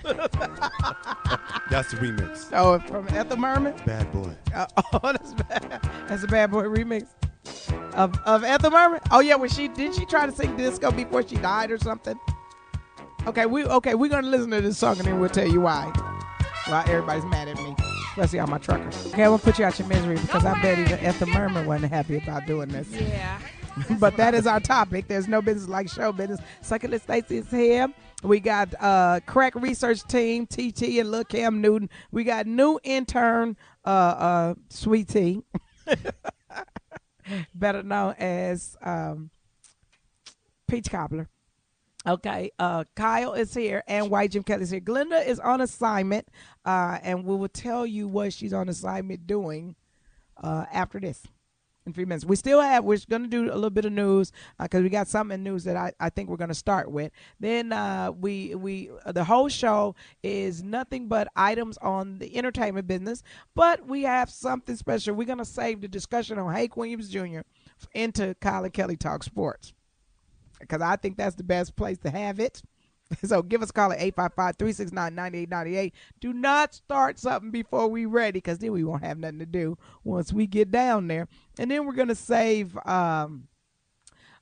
That's the remix. Oh, from Ethel Merman? Bad Boy. Oh, that's bad. That's a Bad Boy remix of Ethel Merman. Oh yeah, did she try to sing disco before she died or something? Okay, we're gonna listen to this song and then we'll tell you why everybody's mad at me, especially all my truckers. Okay, I'm gonna put you out your misery because I bet even Ethel Merman wasn't happy about doing this. Yeah. But that is our topic. There's no business like show business. Succulent Stacy is here. We got crack research team, TT and Lil Cam Newton. We got new intern, Sweet Tea, better known as Peach Cobbler. Okay, Kyle is here and White Jim Kelly's here. Glenda is on assignment, and we will tell you what she's on assignment doing after this. In 3 minutes. We're going to do a little bit of news because we got something in news that I think we're going to start with. Then the whole show is nothing but items on the entertainment business, but we have something special. We're going to save the discussion on Hank Williams Jr. into Kyle and Kelly Talk Sports because I think that's the best place to have it. So give us a call at 855-369-9898. Do not start something before we ready because then we won't have nothing to do once we get down there. And then we're going to save,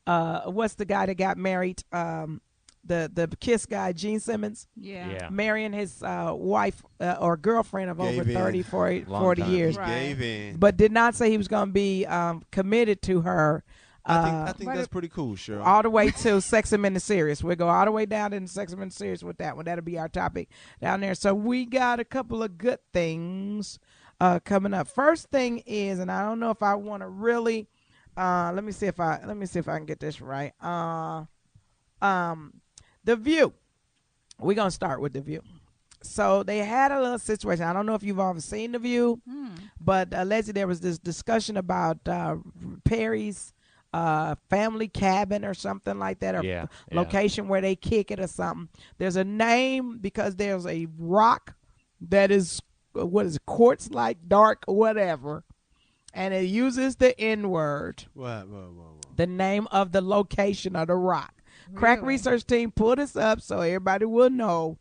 what's the guy that got married? The KISS guy, Gene Simmons. Yeah. Marrying his wife or girlfriend of over 30, 40 years. Right. But did not say he was going to be committed to her. I think that's pretty cool, Cheryl. All the way to Sex and Men Serious. We'll go all the way down into Sex and Men Serious with that one. That'll be our topic down there. So we got a couple of good things coming up. First thing is, and I don't know if I want to really, let me see if I can get this right. The View. We're gonna start with The View. So they had a little situation. I don't know if you've ever seen The View, but allegedly there was this discussion about Perry's family cabin or something like that, or location where they kick it or something. There's a name because there's a rock that is quartz like dark or whatever, and it uses the N-word. What? The name of the location of the rock. Really? Crack research team put us up so everybody will know.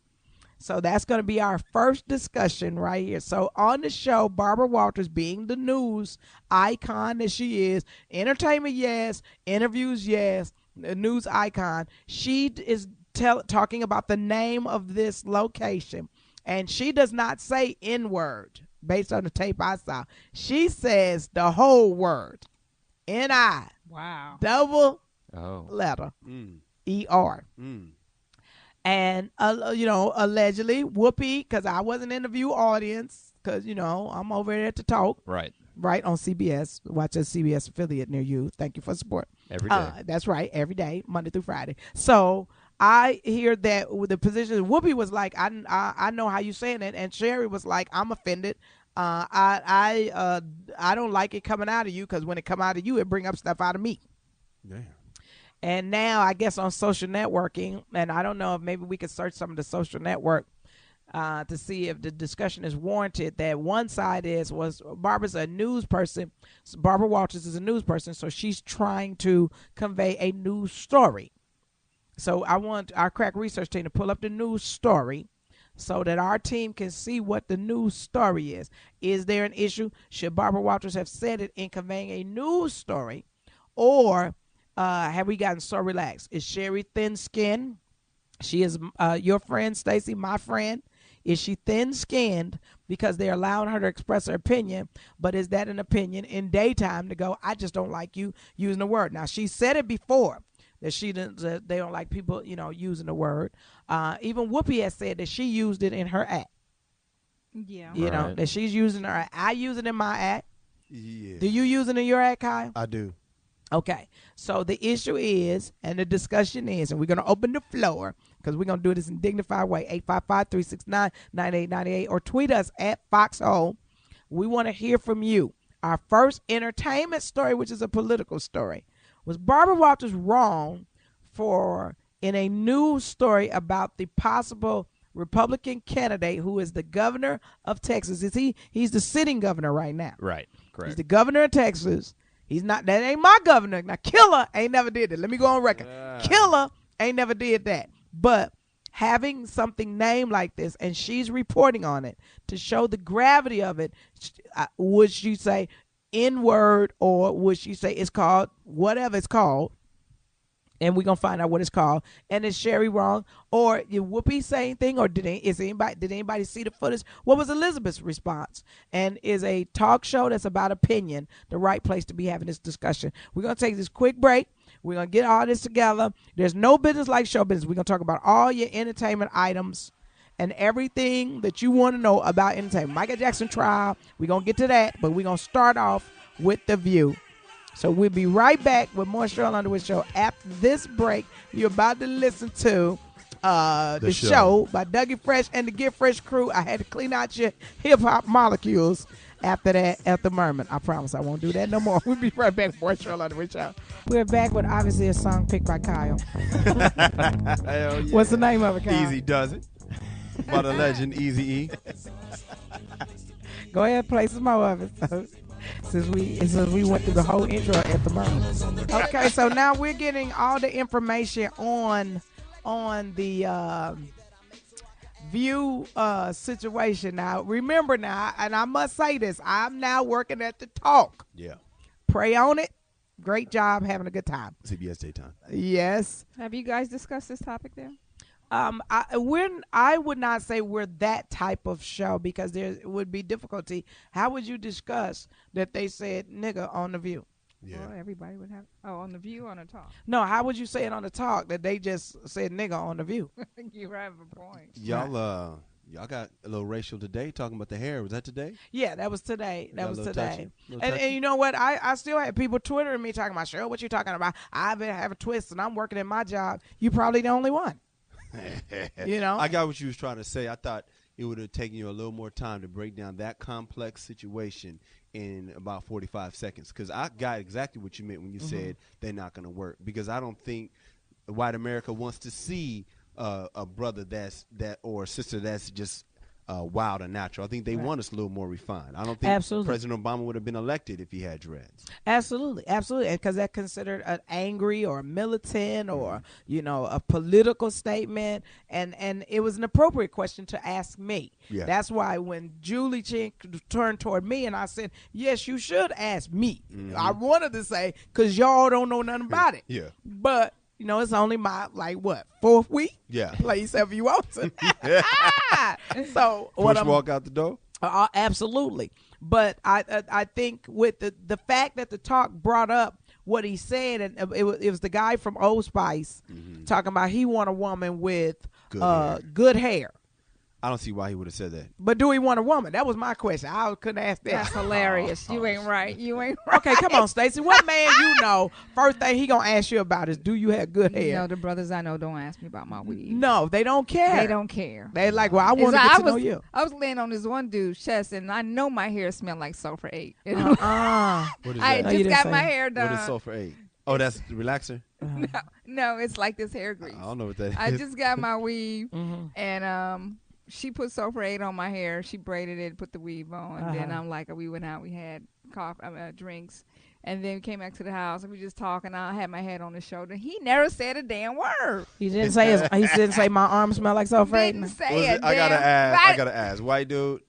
So that's going to be our first discussion right here. So on the show, Barbara Walters, being the news icon that she is, entertainment, yes, interviews, yes, the news icon, she is talking about the name of this location. And she does not say N-word based on the tape I saw. She says the whole word, N-I. Wow. Double letter, E-R. And, allegedly, Whoopi, because I wasn't in the View audience, because, I'm over there to talk. Right. Right, on CBS. Watch a CBS affiliate near you. Thank you for support. Every day. That's right, every day, Monday through Friday. So I hear that with the position, Whoopi was like, I know how you saying it, and Sherry was like, I'm offended. I don't like it coming out of you, because when it come out of you, it bring up stuff out of me. Damn. And now I guess on social networking, and I don't know if maybe we could search some of the social network to see if the discussion is warranted, that one side was Barbara's a news person. Barbara Walters is a news person, so she's trying to convey a news story. So I want our crack research team to pull up the news story so that our team can see what the news story is. Is there an issue? Should Barbara Walters have said it in conveying a news story, or have we gotten so relaxed? Is Sherry thin-skinned? She is your friend, Stacy, my friend. Is she thin-skinned because they're allowing her to express her opinion, but is that an opinion in daytime to go, I just don't like you using the word? Now, she said it before that they don't like people, using the word. Even Whoopi has said that she used it in her act. Yeah. That she's using her act. I use it in my act. Yeah. Do you use it in your act, Kyle? I do. Okay, so the issue is, and the discussion is, and we're going to open the floor because we're going to do this in a dignified way, 855-369-9898, or tweet us at Foxxhole. We want to hear from you. Our first entertainment story, which is a political story, was Barbara Walters wrong in a news story about the possible Republican candidate who is the governor of Texas. He's the sitting governor right now. Right, correct. He's the governor of Texas. He's not, that ain't my governor. Now, Killer ain't never did that. Let me go on record. Killer ain't never did that. But having something named like this, and she's reporting on it to show the gravity of it, would she say N-word, or would she say it's called whatever it's called? And we're going to find out what it's called. And is Sherry wrong? Or did Whoopi say anything? Or did anybody see the footage? What was Elizabeth's response? And is a talk show that's about opinion the right place to be having this discussion? We're going to take this quick break. We're going to get all this together. There's no business like show business. We're going to talk about all your entertainment items and everything that you want to know about entertainment. Michael Jackson trial. We're going to get to that. But we're going to start off with The View. So we'll be right back with more Sheryl Underwood Show after this break. You're about to listen to the show by Dougie Fresh and the Get Fresh crew. I had to clean out your hip-hop molecules after that at the moment. I promise I won't do that no more. We'll be right back with more Sheryl Underwood Show. We're back with obviously a song picked by Kyle. Hell yeah. What's the name of it, Kyle? Easy Does It. By the legend Eazy-E. Go ahead, play some more of it. Since we went through the whole intro at the moment. Okay, so now we're getting all the information on the View situation. Now, remember now, and I must say this, I'm now working at the Talk. Yeah. Pray on it. Great job, having a good time. CBS Daytime. Yes. Have you guys discussed this topic there? I would not say we're that type of show because there would be difficulty. How would you discuss that they said nigga on The View? Yeah. Well, everybody would have. Oh, on The View, on the Talk. No, how would you say it on the Talk that they just said nigga on The View? You have a point. Y'all got a little racial today talking about the hair. Was that today? Yeah, that was today. That was today. And you know what? I still have people twittering me talking about, Sheryl, what you talking about? I have a twist and I'm working in my job. You probably the only one. You know, I got what you was trying to say. I thought it would have taken you a little more time to break down that complex situation in about 45 seconds, because I got exactly what you meant when you said they're not going to work, because I don't think white America wants to see a brother or a sister that's just wild and natural. I think they want us a little more refined. I don't think President Obama would have been elected if he had dreads. Absolutely, because that's considered an angry or militant or a political statement, and it was an appropriate question to ask me. Yeah. That's why when Julie Chink turned toward me and I said, yes, you should ask me. I wanted to say, because y'all don't know nothing about it. Yeah, but it's only my, fourth week? Yeah. Play yourself if you want to. So walk out the door? Absolutely. But I think with the fact that the Talk brought up what he said, and it was the guy from Old Spice talking about he want a woman with good hair. I don't see why he would have said that. But do he want a woman? That was my question. I couldn't ask that. That's hilarious. You ain't right. You ain't right. Okay, come on, Stacey. What man first thing he gonna ask you about is, do you have good hair? The brothers I know don't ask me about my weave. No, they don't care. They don't care. They like, well, I want to get to know you. I was laying on this one dude's chest, and I know my hair smelled like Sulfur 8. What is that? I just got my hair done. What is Sulfur 8? Oh, that's the relaxer? No, it's like this hair grease. I don't know what that is. I just got my weave, and she put Sulfur 8 on my hair. She braided it, put the weave on. And then I'm like, we went out. We had drinks. And then we came back to the house, and we just talking. I had my head on his shoulder. He never said a damn word. He didn't say my arms smell like Sulfur 8? Didn't say it. I gotta ask. White dude?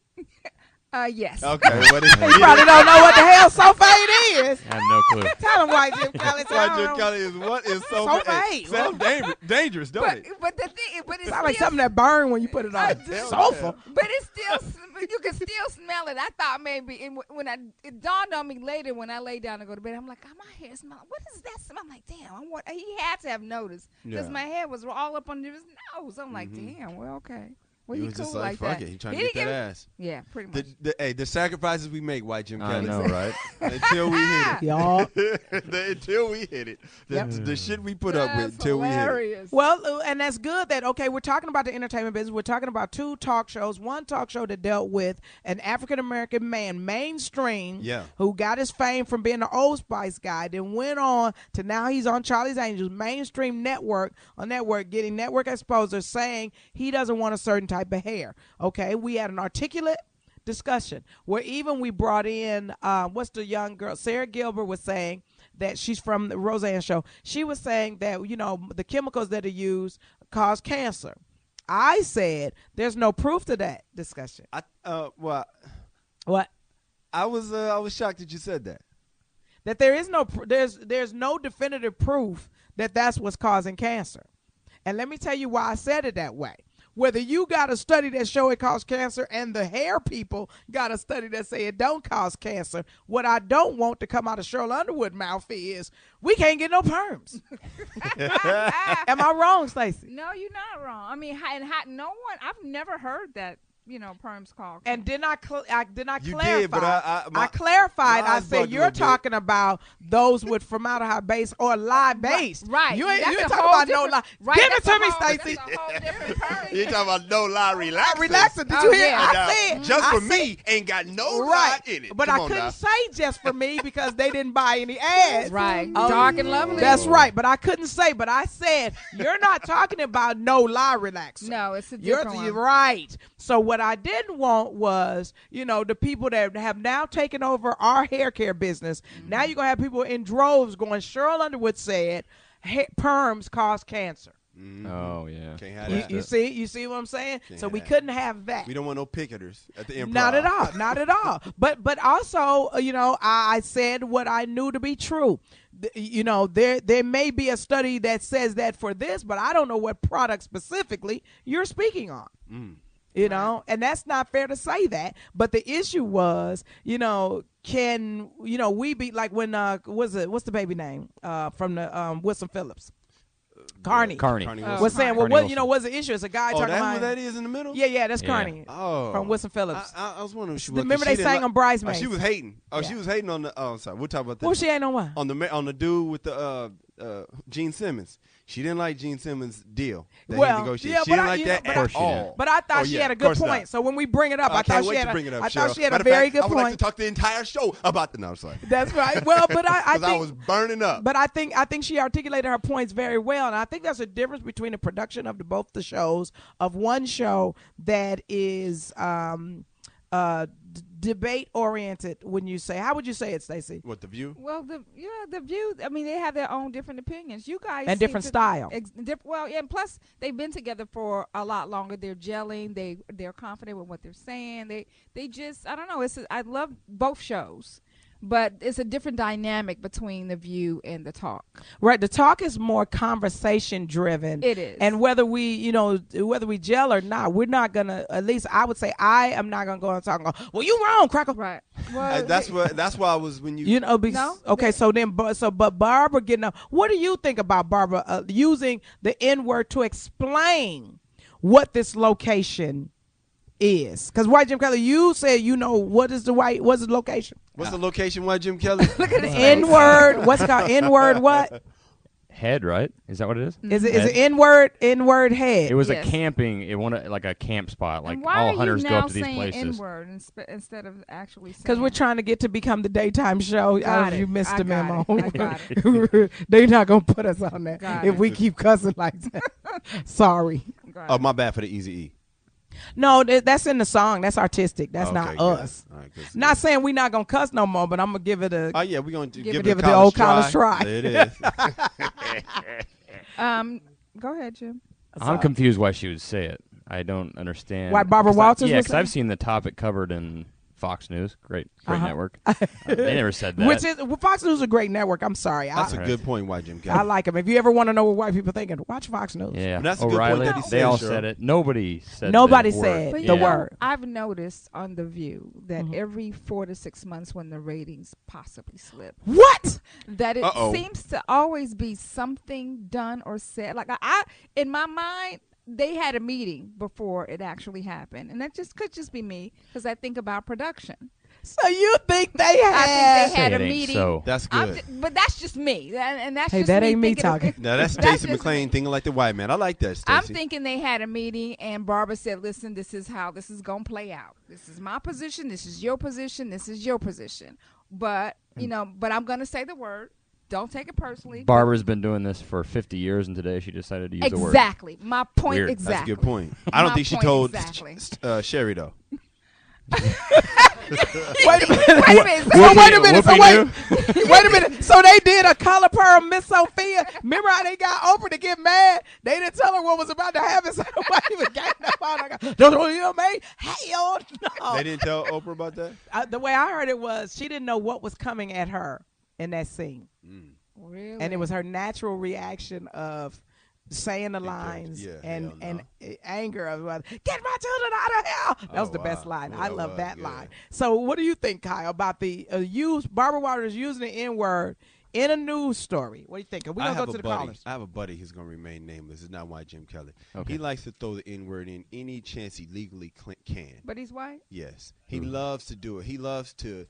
Yes. Okay. What is You probably don't know what the hell Sulfur 8 is. I have no clue. Tell him, White Jim Kelly. White Jim Kelly is what is Sulfur 8? Sounds dangerous, don't it? But the thing, it's sounds like something that burn when you put it on. Sulfur. But it's still, you can still smell it. I thought maybe, and when it dawned on me later when I lay down to go to bed, I'm like, my hair smells. What does that smell? I'm like, damn. He had to have noticed because my hair was all up under his nose. I'm like, damn. Well, okay. Well, he was cool just like, fuck that. it. He trying to get that ass. Yeah, pretty much. The sacrifices we make, White Jim Kelly. I know, right? Until we hit it. Y'all. Until we hit it. The shit we put up with until we hit it. Well, and that's good that, we're talking about the entertainment business. We're talking about two talk shows. One talk show that dealt with an African-American man, mainstream, who got his fame from being the Old Spice guy, then went on to now he's on Charlie's Angels, mainstream network, getting network exposure, saying he doesn't want a certain type of hair. Okay, we had an articulate discussion where even we brought in what's the young girl, Sarah Gilbert was saying that she's from the Roseanne show. She was saying that the chemicals that are used cause cancer. I said there's no proof to that discussion. Well, What? I was shocked that you said that. That there is there's no definitive proof that that's what's causing cancer. And let me tell you why I said it that way. Whether you got a study that show it causes cancer and the hair people got a study that say it don't cause cancer, what I don't want to come out of Sheryl Underwood mouth is we can't get no perms. Am I wrong, Stacey? No, you're not wrong. I mean, no one. I've never heard that. Perms call. And did not clarify. Did, but I clarified. I said you're bugging a bit. talking about those with formaldehyde base or lye based. Right. You ain't That's talking a whole about no lie. Right, Give it that's to a me, whole- Stacey. That's a whole different perm. You talking about no lie relaxer? Relaxer. Did you hear? yeah. I said Just I for said- me, ain't got no Right. lie in it. But Come I on couldn't now. say just for me because they didn't buy any ads. Right. Oh, Dark and lovely. That's right. But I couldn't say. But I said you're not talking about no lie relaxer. No, it's a You're different one. right. So what I didn't want was, the people that have now taken over our hair care business. Now you're gonna have people in droves going. Sheryl Underwood said, "Perms cause cancer." Oh yeah. Can't have that. You see what I'm saying? Can't So have we that. couldn't have that. We don't want no picketers at the improv. Not at all. Not at all. But also, I said what I knew to be true. There may be a study that says that for this, but I don't know what product specifically you're speaking on. And that's not fair to say that. But the issue was, can we be like when what's the baby name from the Wilson Phillips? Carney. Wilson. Was saying, Carney well, Wilson. what's the issue? It's a guy talking that's about. what that is in the middle? Yeah, that's Yeah. Carney. Oh. From Wilson Phillips. I was wondering if she was. Remember she they didn't sang on Bridesmaids. she was hating. Yeah. She was hating on the. Oh, sorry. We'll talk about that. What was she ain't on what? On the dude with the Gene Simmons. She didn't like Gene Simmons' deal that he negotiated. yeah, She but didn't like that but at I- all. But I thought Oh, she yeah, had a of good course point. not. So when we bring it up, I I can't thought wait she had to bring it up, I thought Cheryl. she had a Matter of very fact, good I would like to point. talk the entire show about the. No, I'm sorry. That's right. Well, but I Because I think was burning up. But I think she articulated her points very well, and I think there's a difference between the production of both the shows. Of one show that is debate oriented. When you say, how would you say it, Stacey? What, The View? Well, the View. I mean, they have their own different opinions. You guys And seem different to- style. And plus they've been together for a lot longer. They're gelling. They're confident with what they're saying. They just I don't know. I love both shows, but it's a different dynamic between The View and The Talk. Right. The Talk is more conversation driven. It is. And whether we gel or not, we're not gonna. At least I would say I am not gonna go and talk. And go, well, you wrong, Cracker. Right. Well, That's why I was when you. No, okay. So then, but Barbara getting up. What do you think about Barbara using the N-word to explain what this location is? Because White Jim Kelly, you said what's the location? What's the location? Why Jim Kelly? look at this N-word. What's it called? N-word. What Head, right? Is that what it is? is it? Is Head? it N-word head? It was Yes. a camping. It wanted like a camp spot. Like And why all are hunters you go now up to these saying places. N-word instead of actually saying? Because we're trying to get to become the daytime show. Got You it. missed I the got memo. it. I got it. They're not gonna put us on that Got if it. we keep cussing like that. Sorry. Oh, my bad for the Easy E. No, that's in the song. That's artistic. That's Okay, not good. us. All right, good. Not saying we're not gonna cuss no more, but I'm gonna give it a. Oh yeah, we're going to give it it the old college try. There it is. Go ahead, Jim. I'm confused why she would say it. I don't understand. Why Barbara 'Cause Walters Yeah, was because I've saying? seen the topic covered in Fox News. Great Uh-huh. network. They never said that. Which is Fox News is a great network. I'm sorry. That's a Right. good point. Why Jim Kelly? I like them. If you ever want to know what white people thinking, watch Fox News. yeah, That's a good point O'Reilly. that he They said, all Cheryl. said it. Nobody said. Nobody the word. said But the you know, word. I've noticed on The View that Mhm. every 4 to 6 months when the ratings possibly slip, What? that it Uh-oh. seems to always be something done or said. Like I in my mind, they had a meeting before it actually happened. And that could just be me because I think about production. So you think they I think had? they had Say a it ain't meeting. so. That's I'm good. but that's just me. And that's Hey, just that me ain't me thinking of- talking. Now that's That's Stacey just McClain me. thinking like the white man. I like that, I'm Stacey. thinking they had a meeting and Barbara said, listen, this is how this is going to play out. This is my position. This is your position. This is your position. But, but I'm going to say the word. Don't take it personally. Barbara's been doing this for 50 years, and today she decided to use the word. Exactly. My point Weird. exactly. That's a good point. I don't My think she point told exactly. Sherry though. Wait a minute. Wait a minute. So wait a minute. So Whoopi wait a minute. So they did a color pearl Miss Sophia. Remember how they got Oprah to get mad? They didn't tell her what was about to happen. So nobody even gave no phone. Don't you know me? Hell no. They didn't tell Oprah about that? The way I heard it was she didn't know what was coming at her in that scene. Really? And it was her natural reaction of saying the lines and anger of get my children out of hell. That was the best line. I love that line. So what do you think, Kyle, about the Barbara Walters using the N-word in a news story? What do you think? We're going to go to the callers. I have a buddy who's going to remain nameless. It's not why Jim Kelly. Okay. He likes to throw the N-word in any chance he legally can. But he's white? Yes. He loves to do it. He loves to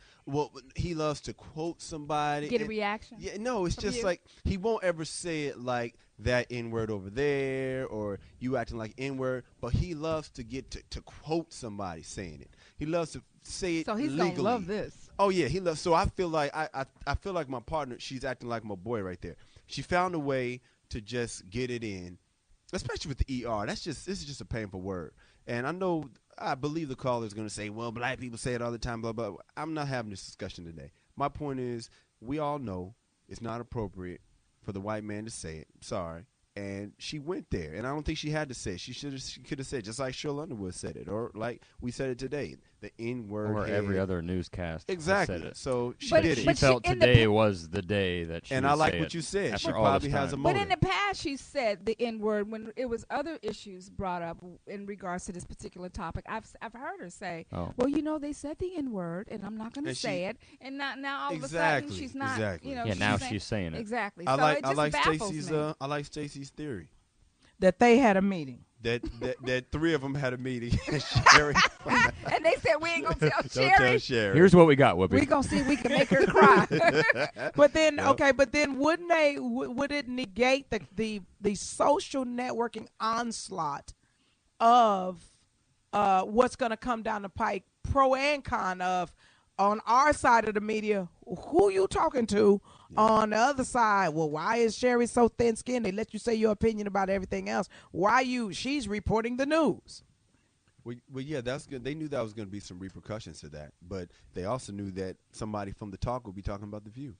quote somebody. Get a reaction? Yeah, no, it's just you? like he won't ever say it like that N-word over there or you acting like N-word, but he loves to get to quote somebody saying it. He loves to say it so he's legally. gonna love this. Oh yeah, he loves. So I feel like I feel like my partner. She's acting like my boy right there. She found a way to just get it in, especially with the ER. This is just a painful word. And I believe the caller is going to say, well, black people say it all the time, blah blah. I'm not having this discussion today. My point is, we all know it's not appropriate for the white man to say it. Sorry. And she went there, and I don't think she had to say it. She could have said, just like Sheryl Underwood said it, or like we said it today, the N-word. Or every other newscast. Exactly. Said it. So she But did She it. felt today was the day that she And would I like say what it you said. after She all probably this has a time. But motive. in the past, she said the N-word when it was other issues brought up in regards to this particular topic. I've heard her say, well, they said the N-word, and I'm not going to say it. And now all of a sudden, she's not. Exactly. Now she's saying it. Exactly. I so like it just baffles me. I like Stacey's theory That they had a meeting. that three of them had a meeting. Sherry, and they said we ain't gonna tell don't tell Sherry. Sherry. Here's what we got, Whoopi. We gonna see if we can make her cry. But then, but then wouldn't they? Would it negate the social networking onslaught of what's going to come down the pike, pro and con of on our side of the media? Who you talking to? On the other side, well, why is Sherry so thin-skinned? They let you say your opinion about everything else. She's reporting the news. Well, yeah, that's good. They knew that was going to be some repercussions to that, but they also knew that somebody from the talk would be talking about the View.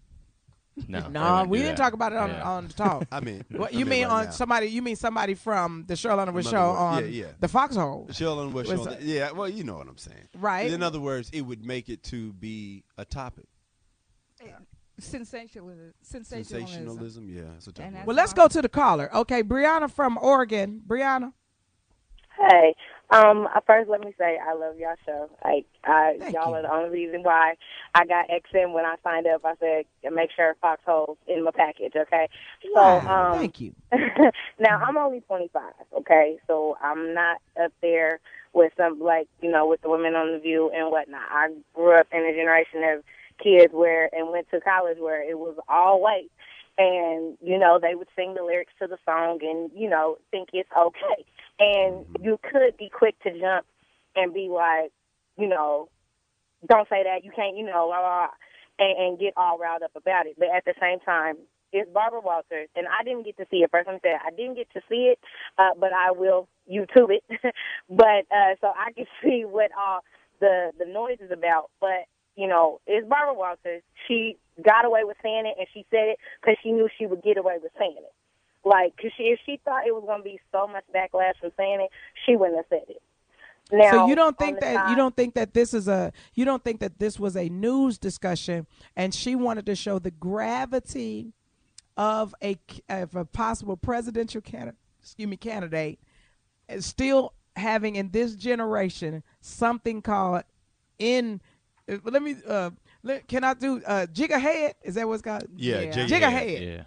No, we didn't talk about it on the talk. I mean, what you mean on now. Somebody? You mean somebody from the Sheryl Underwood show on the Foxxhole? Sheryl Underwood show. Yeah, well, you know what I'm saying, right? In other words, it would make it to be a topic. Sensationalism, yeah. Well, let's go to the caller. Okay, Brianna from Oregon. Brianna. Hey, first let me say I love y'all show. Y'all are the only reason why I got XM when I signed up. I said make sure Foxxhole's in my package. Okay, wow, thank you. Now I'm only 25. Okay, so I'm not up there with some with the women on the View and whatnot. I grew up in a generation of kids and went to college where it was all white, and they would sing the lyrics to the song and think it's okay, and you could be quick to jump and be like, don't say that, you can't, blah, blah, blah, and get all riled up about it. But at the same time, it's Barbara Walters, and I didn't get to see it. First, I'm saying I didn't get to see it, but I will YouTube it. But so I can see what all the noise is about. But it's Barbara Walters. She got away with saying it, and she said it because she knew she would get away with saying it. Because if she thought it was going to be so much backlash from saying it, she wouldn't have said it. Now, so you don't think that this was a news discussion, and she wanted to show the gravity of a possible presidential candidate, and still having in this generation something called can I do Jigga-head? Is that what's called? Yeah. Jigga-head. Yeah.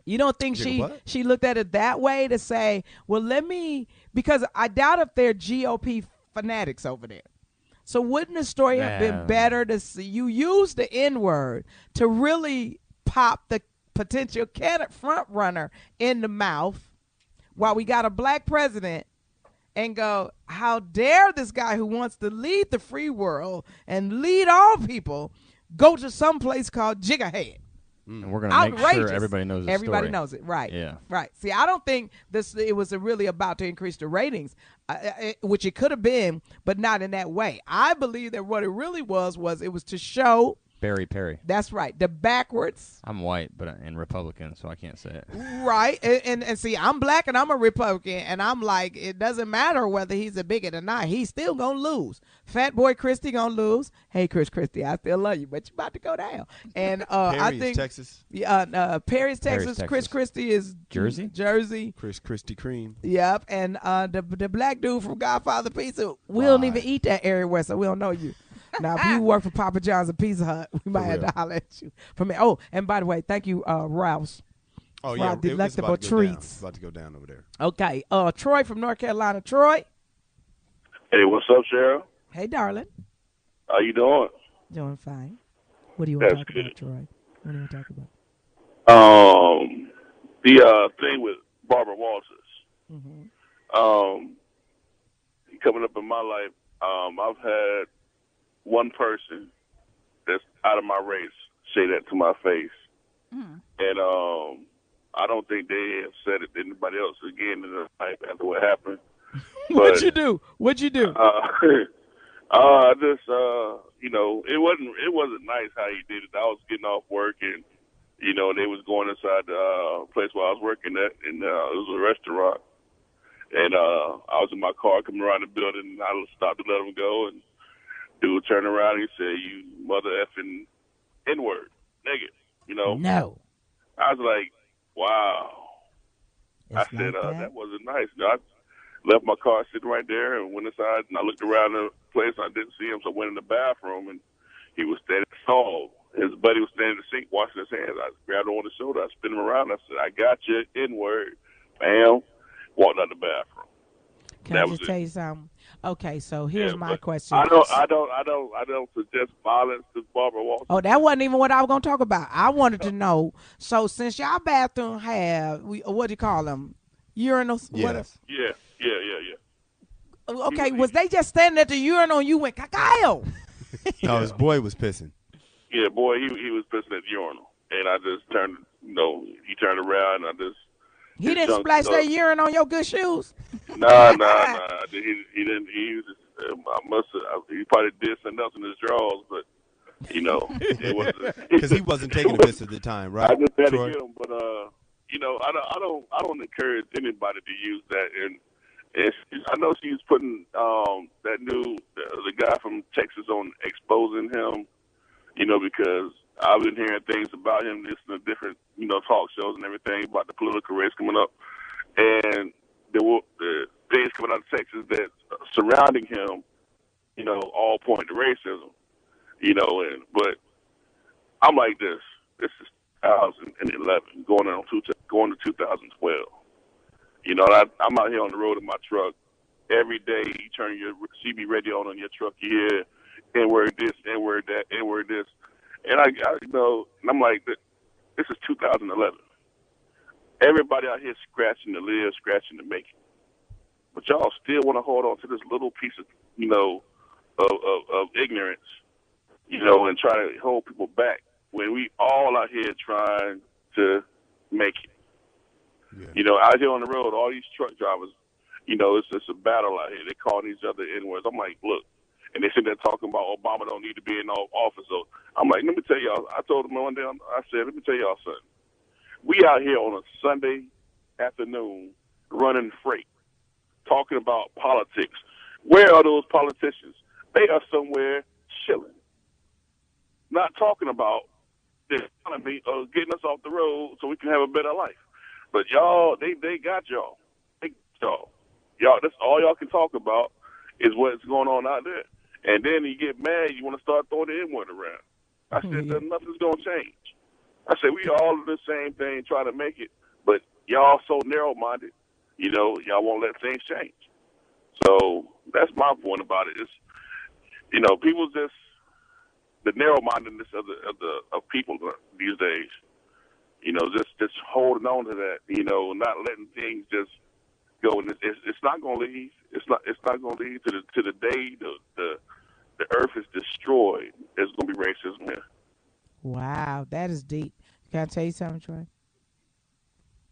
You don't think she looked at it that way to say, well, because I doubt if they're GOP fanatics over there. So wouldn't the story have been better to see you use the N-word to really pop the potential candidate front runner in the mouth while we got a black president? And go, how dare this guy who wants to lead the free world and lead all people go to some place called Jigga-head? And we're going to make outrageous. sure everybody knows the Everybody story. knows it, right? Yeah. Right. See, I don't think it was really about to increase the ratings, which it could have been, but not in that way. I believe that what it really was it was to show. Barry Perry. That's right. The backwards. I'm white, and Republican, so I can't say it. Right. And see, I'm black and I'm a Republican, and I'm like, it doesn't matter whether he's a bigot or not. He's still going to lose. Fat boy Christie going to lose. Hey, Chris Christie, I still love you, but you're about to go down. And I think Texas. Perry's Texas. Chris Christie is Jersey. Chris Christie Cream. Yep. And the black dude from Godfather Pizza, we don't even eat that area where, so we don't know you. Now, if you work for Papa John's and Pizza Hut, we might have to holler at you. And by the way, thank you, Rouse. Oh, yeah. Delectable treats. It's about to go down over there. Okay. Troy from North Carolina. Troy. Hey, what's up, Sheryl? Hey, darling. How you doing? Doing fine. What do you want to talk about, Troy? What do you want to talk about? The thing with Barbara Walters. Mm-hmm. Coming up in my life, I've had one person that's out of my race say that to my face. And I don't think they have said it to anybody else again in their life after what happened. What'd you do? I just, it wasn't nice how he did it. I was getting off work and, they was going inside the place where I was working at, and it was a restaurant. And I was in my car coming around the building, and I stopped to let him go, and dude turned around and he said, "You mother effing N-word, nigga," No. I was like, wow. I said, that wasn't nice. I left my car sitting right there and went inside, and I looked around the place, and I didn't see him, so I went in the bathroom, and he was standing tall. His buddy was standing in the sink washing his hands. I grabbed him on the shoulder. I spin him around. I said, "I got you, N-word." Bam. Walked out the bathroom. Can I just tell you something? Okay, so here's my question. I don't suggest violence to Barbara Walters. Oh, that wasn't even what I was going to talk about. I wanted to know, so since y'all bathroom have, what do you call them? Urinals? Yes. Yeah. Okay, was they just standing at the urinal and you went, "Kyle"? No, his boy was pissing. Yeah, boy, he was pissing at the urinal. And I just turned, he turned around, and I just... He didn't splash that urine on your good shoes? Nah. He didn't. He probably did something else in his drawers, but it wasn't. Because he wasn't taking a piss at the time, right? I just had Troy? to get him, but I don't encourage anybody to use that. And I know she's putting that the guy from Texas on exposing him, because I've been hearing things about him, listening to different, talk shows and everything about the political race coming up. And the things coming out of Texas that surrounding him, all point to racism, but I'm like this. This is 2011, going to 2012. I'm out here on the road in my truck. Every day you turn your CB radio on your truck, you hear N-word this, N-word that, N-word this. And I'm like, this is 2011. Everybody out here scratching the lid, scratching the making. But y'all still want to hold on to this little piece of, of ignorance, and try to hold people back when we all out here trying to make it. Yeah. Out here on the road, all these truck drivers, it's just a battle out here. They call each other N-words. I'm like, look. And they sit there talking about Obama don't need to be in office. So I'm like, let me tell y'all. I told them one day, I said, let me tell y'all something. We out here on a Sunday afternoon running freight, talking about politics. Where are those politicians? They are somewhere chilling, not talking about the economy or getting us off the road so we can have a better life. But y'all, they got y'all. They got y'all. Y'all, that's all y'all can talk about is what's going on out there. And then you get mad, you want to start throwing the N-word around. I said, nothing's going to change. I said, we all do the same thing, trying to make it, but y'all so narrow-minded, y'all won't let things change. So that's my point about it. It's, people just, the narrow-mindedness of people these days, just holding on to that, not letting things just go. And it's not going to leave. It's not going to lead to the day the earth is destroyed. There's going to be racism here. Wow, that is deep. Can I tell you something, Troy?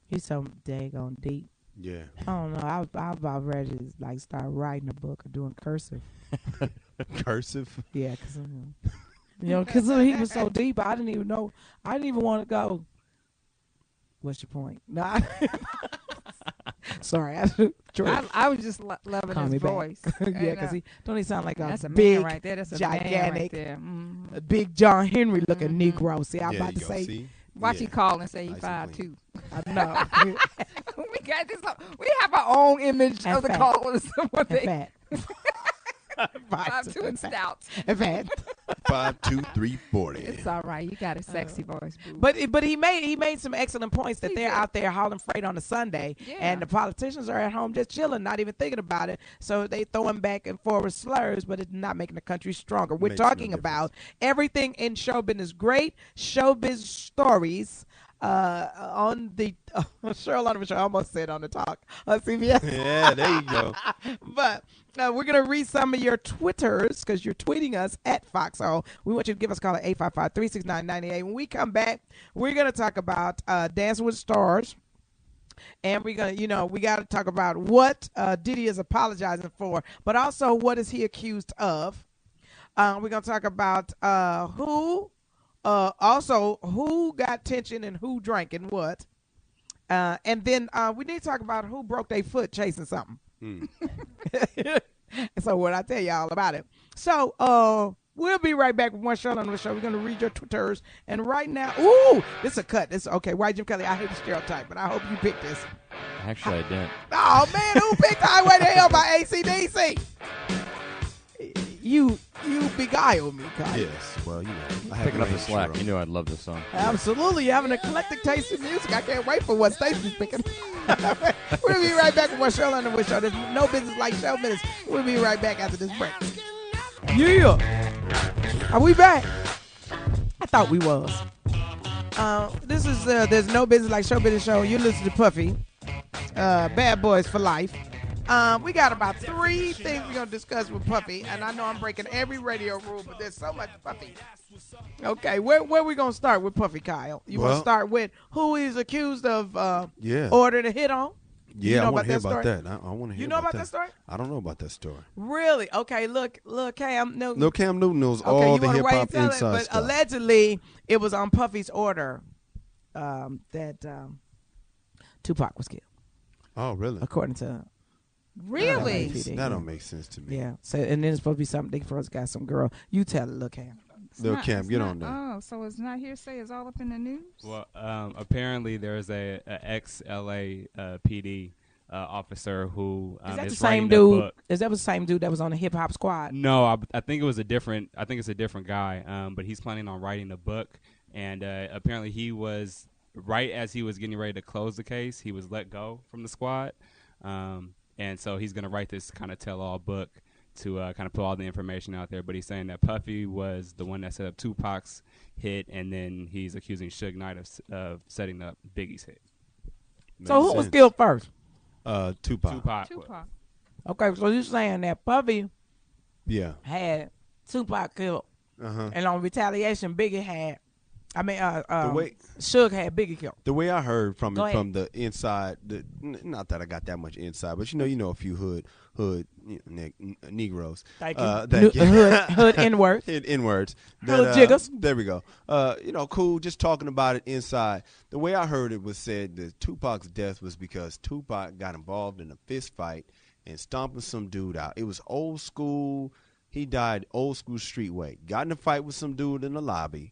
He's so daggone deep. Yeah. I don't know. I about ready to like start writing a book or doing cursive. Cursive? Yeah, because because he was so deep. I didn't even know. I didn't even want to go. What's your point? No. Sorry, I was just loving Call his me back. voice. Yeah, because don't he sound like that's a a big, man right there. That's a gigantic, man right there. a big John Henry looking Negro? See, I'm Yeah, about you to go, say. see? Watch Yeah. he call and say he Nice 5'2". and I know. We got this. We have our own image And of the fat. callers. What And they fat. 5'2" and stout. And fat. 5'2", 340. It's all right. You got a sexy voice, boo. But he made some excellent points that He they're did. out there hauling freight on a Sunday, Yeah. and the politicians are at home just chilling, not even thinking about it. So they throwing back and forward slurs, but it's not making the country stronger. We're Makes no talking about everything in show business, great showbiz stories. On the Sheryl Underwood show, I almost said on the talk on CBS. Yeah, there you go. But we're going to read some of your Twitters because you're tweeting us at Foxxhole. We want you to give us a call at 855-369-98. When we come back, we're going to talk about Dancing with the Stars. And we're going to, we got to talk about what Diddy is apologizing for, but also what is he accused of. We're going to talk about also who got tension and who drank and what. And then we need to talk about who broke their foot chasing something. So what I tell you all about it. So we'll be right back with one show on the show. We're going to read your Twitters. And right now, this is a cut. This okay. White Jim Kelly, I hate the stereotype, but I hope you picked this. Actually, I didn't. Oh, man, who picked Highway to Hell by AC/DC? You beguile me, Kyle. Yes, well, I have Picking up the range, slack. Sheryl. You knew I'd love this song. Absolutely. You have an eclectic taste in music. I can't wait for what Stacey's picking. We'll be right back with more Sheryl Underwood Show. There's no business like show business. We'll be right back after this break. Yeah. Are we back? I thought we was. This is There's No Business Like Show Business Show. You listen to Puffy. Bad Boys for Life. We got about 3 things we're going to discuss with Puffy, and I know I'm breaking every radio rule, but there's so much Puffy. Okay, where we going to start with Puffy, Kyle? You want to start with who he's accused of order to hit on? Yeah, I want to hear about that. I want to hear You know about that story? I don't know about that story. Really? Okay, look, Cam Newton. No, Cam Newton knows Okay, all you the wanna wait hip-hop till it, inside but stuff. allegedly it was on Puffy's order that Tupac was killed, Oh, really? according to Really? That don't make sense to me. Yeah. So and then it's supposed to be something Dick Frost got some girl. You tell it, look Cam. Little Cam, get on there. Oh, so it's not hearsay. It's all up in the news. Well, apparently there's a ex-LA PD officer who Is that the is same writing a dude? book. Is that the same dude that was on the Hip Hop Squad? No, I think it was a different. I think it's a different guy. But he's planning on writing a book, and apparently he was right as he was getting ready to close the case. He was let go from the squad, and so he's going to write this kind of tell-all book to kind of put all the information out there. But he's saying that Puffy was the one that set up Tupac's hit, and then he's accusing Suge Knight of setting up Biggie's hit. So who was killed first? Tupac. Tupac. Okay, so you're saying that Puffy Yeah. had Tupac killed, Uh-huh. and on retaliation, Biggie had. way- Suge had Biggie killed. The way I heard from Go it, ahead. from the inside, not that I got that much inside, but you know a few hood Negroes. Thank you. Thank you. Hood N-word. N-words. Hood jiggers. There we go. Cool, just talking about it inside. The way I heard it was said that Tupac's death was because Tupac got involved in a fist fight and stomping some dude out. It was old school. He died old school street way. Got in a fight with some dude in the lobby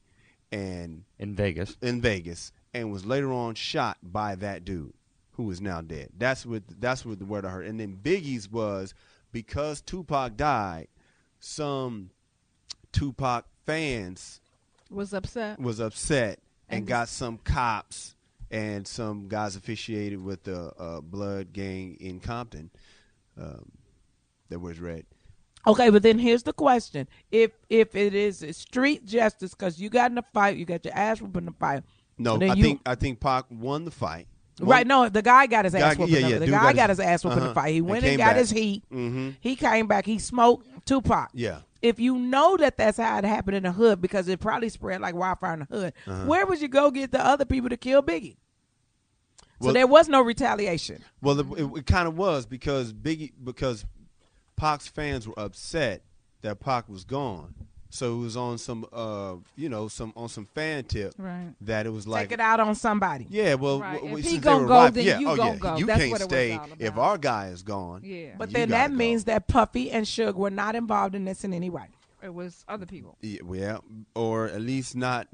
and In Vegas. and was later on shot by that dude who is now dead. That's what the word I heard. And then Biggie's was because Tupac died, some Tupac fans Was upset. and got some cops and some guys affiliated with the blood gang in Compton that was red. Okay, but then here's the question: If it is street justice, because you got in a fight, you got your ass whooped in the fight. No, then I think Pac won the fight. Right, no, the guy got his ass whooping. The dude guy got his ass whooping in the fight. He went and got back. his heat. He came back. He smoked Tupac. Yeah. If you know that that's how it happened in the hood, because it probably spread like wildfire in the hood, where would you go get the other people to kill Biggie? So there was no retaliation. Well, it kind of was because Pac's fans were upset that Pac was gone. So it was on some, some fan tip that it was like take it out on somebody. Yeah, well, If since he they gonna were go, rival- then yeah, you oh, gonna yeah, go. you That's can't what it was stay all about. if our guy is gone. Yeah. But you then gotta that go. means that Puffy and Suge were not involved in this in any way. It was other people. Yeah, or at least not.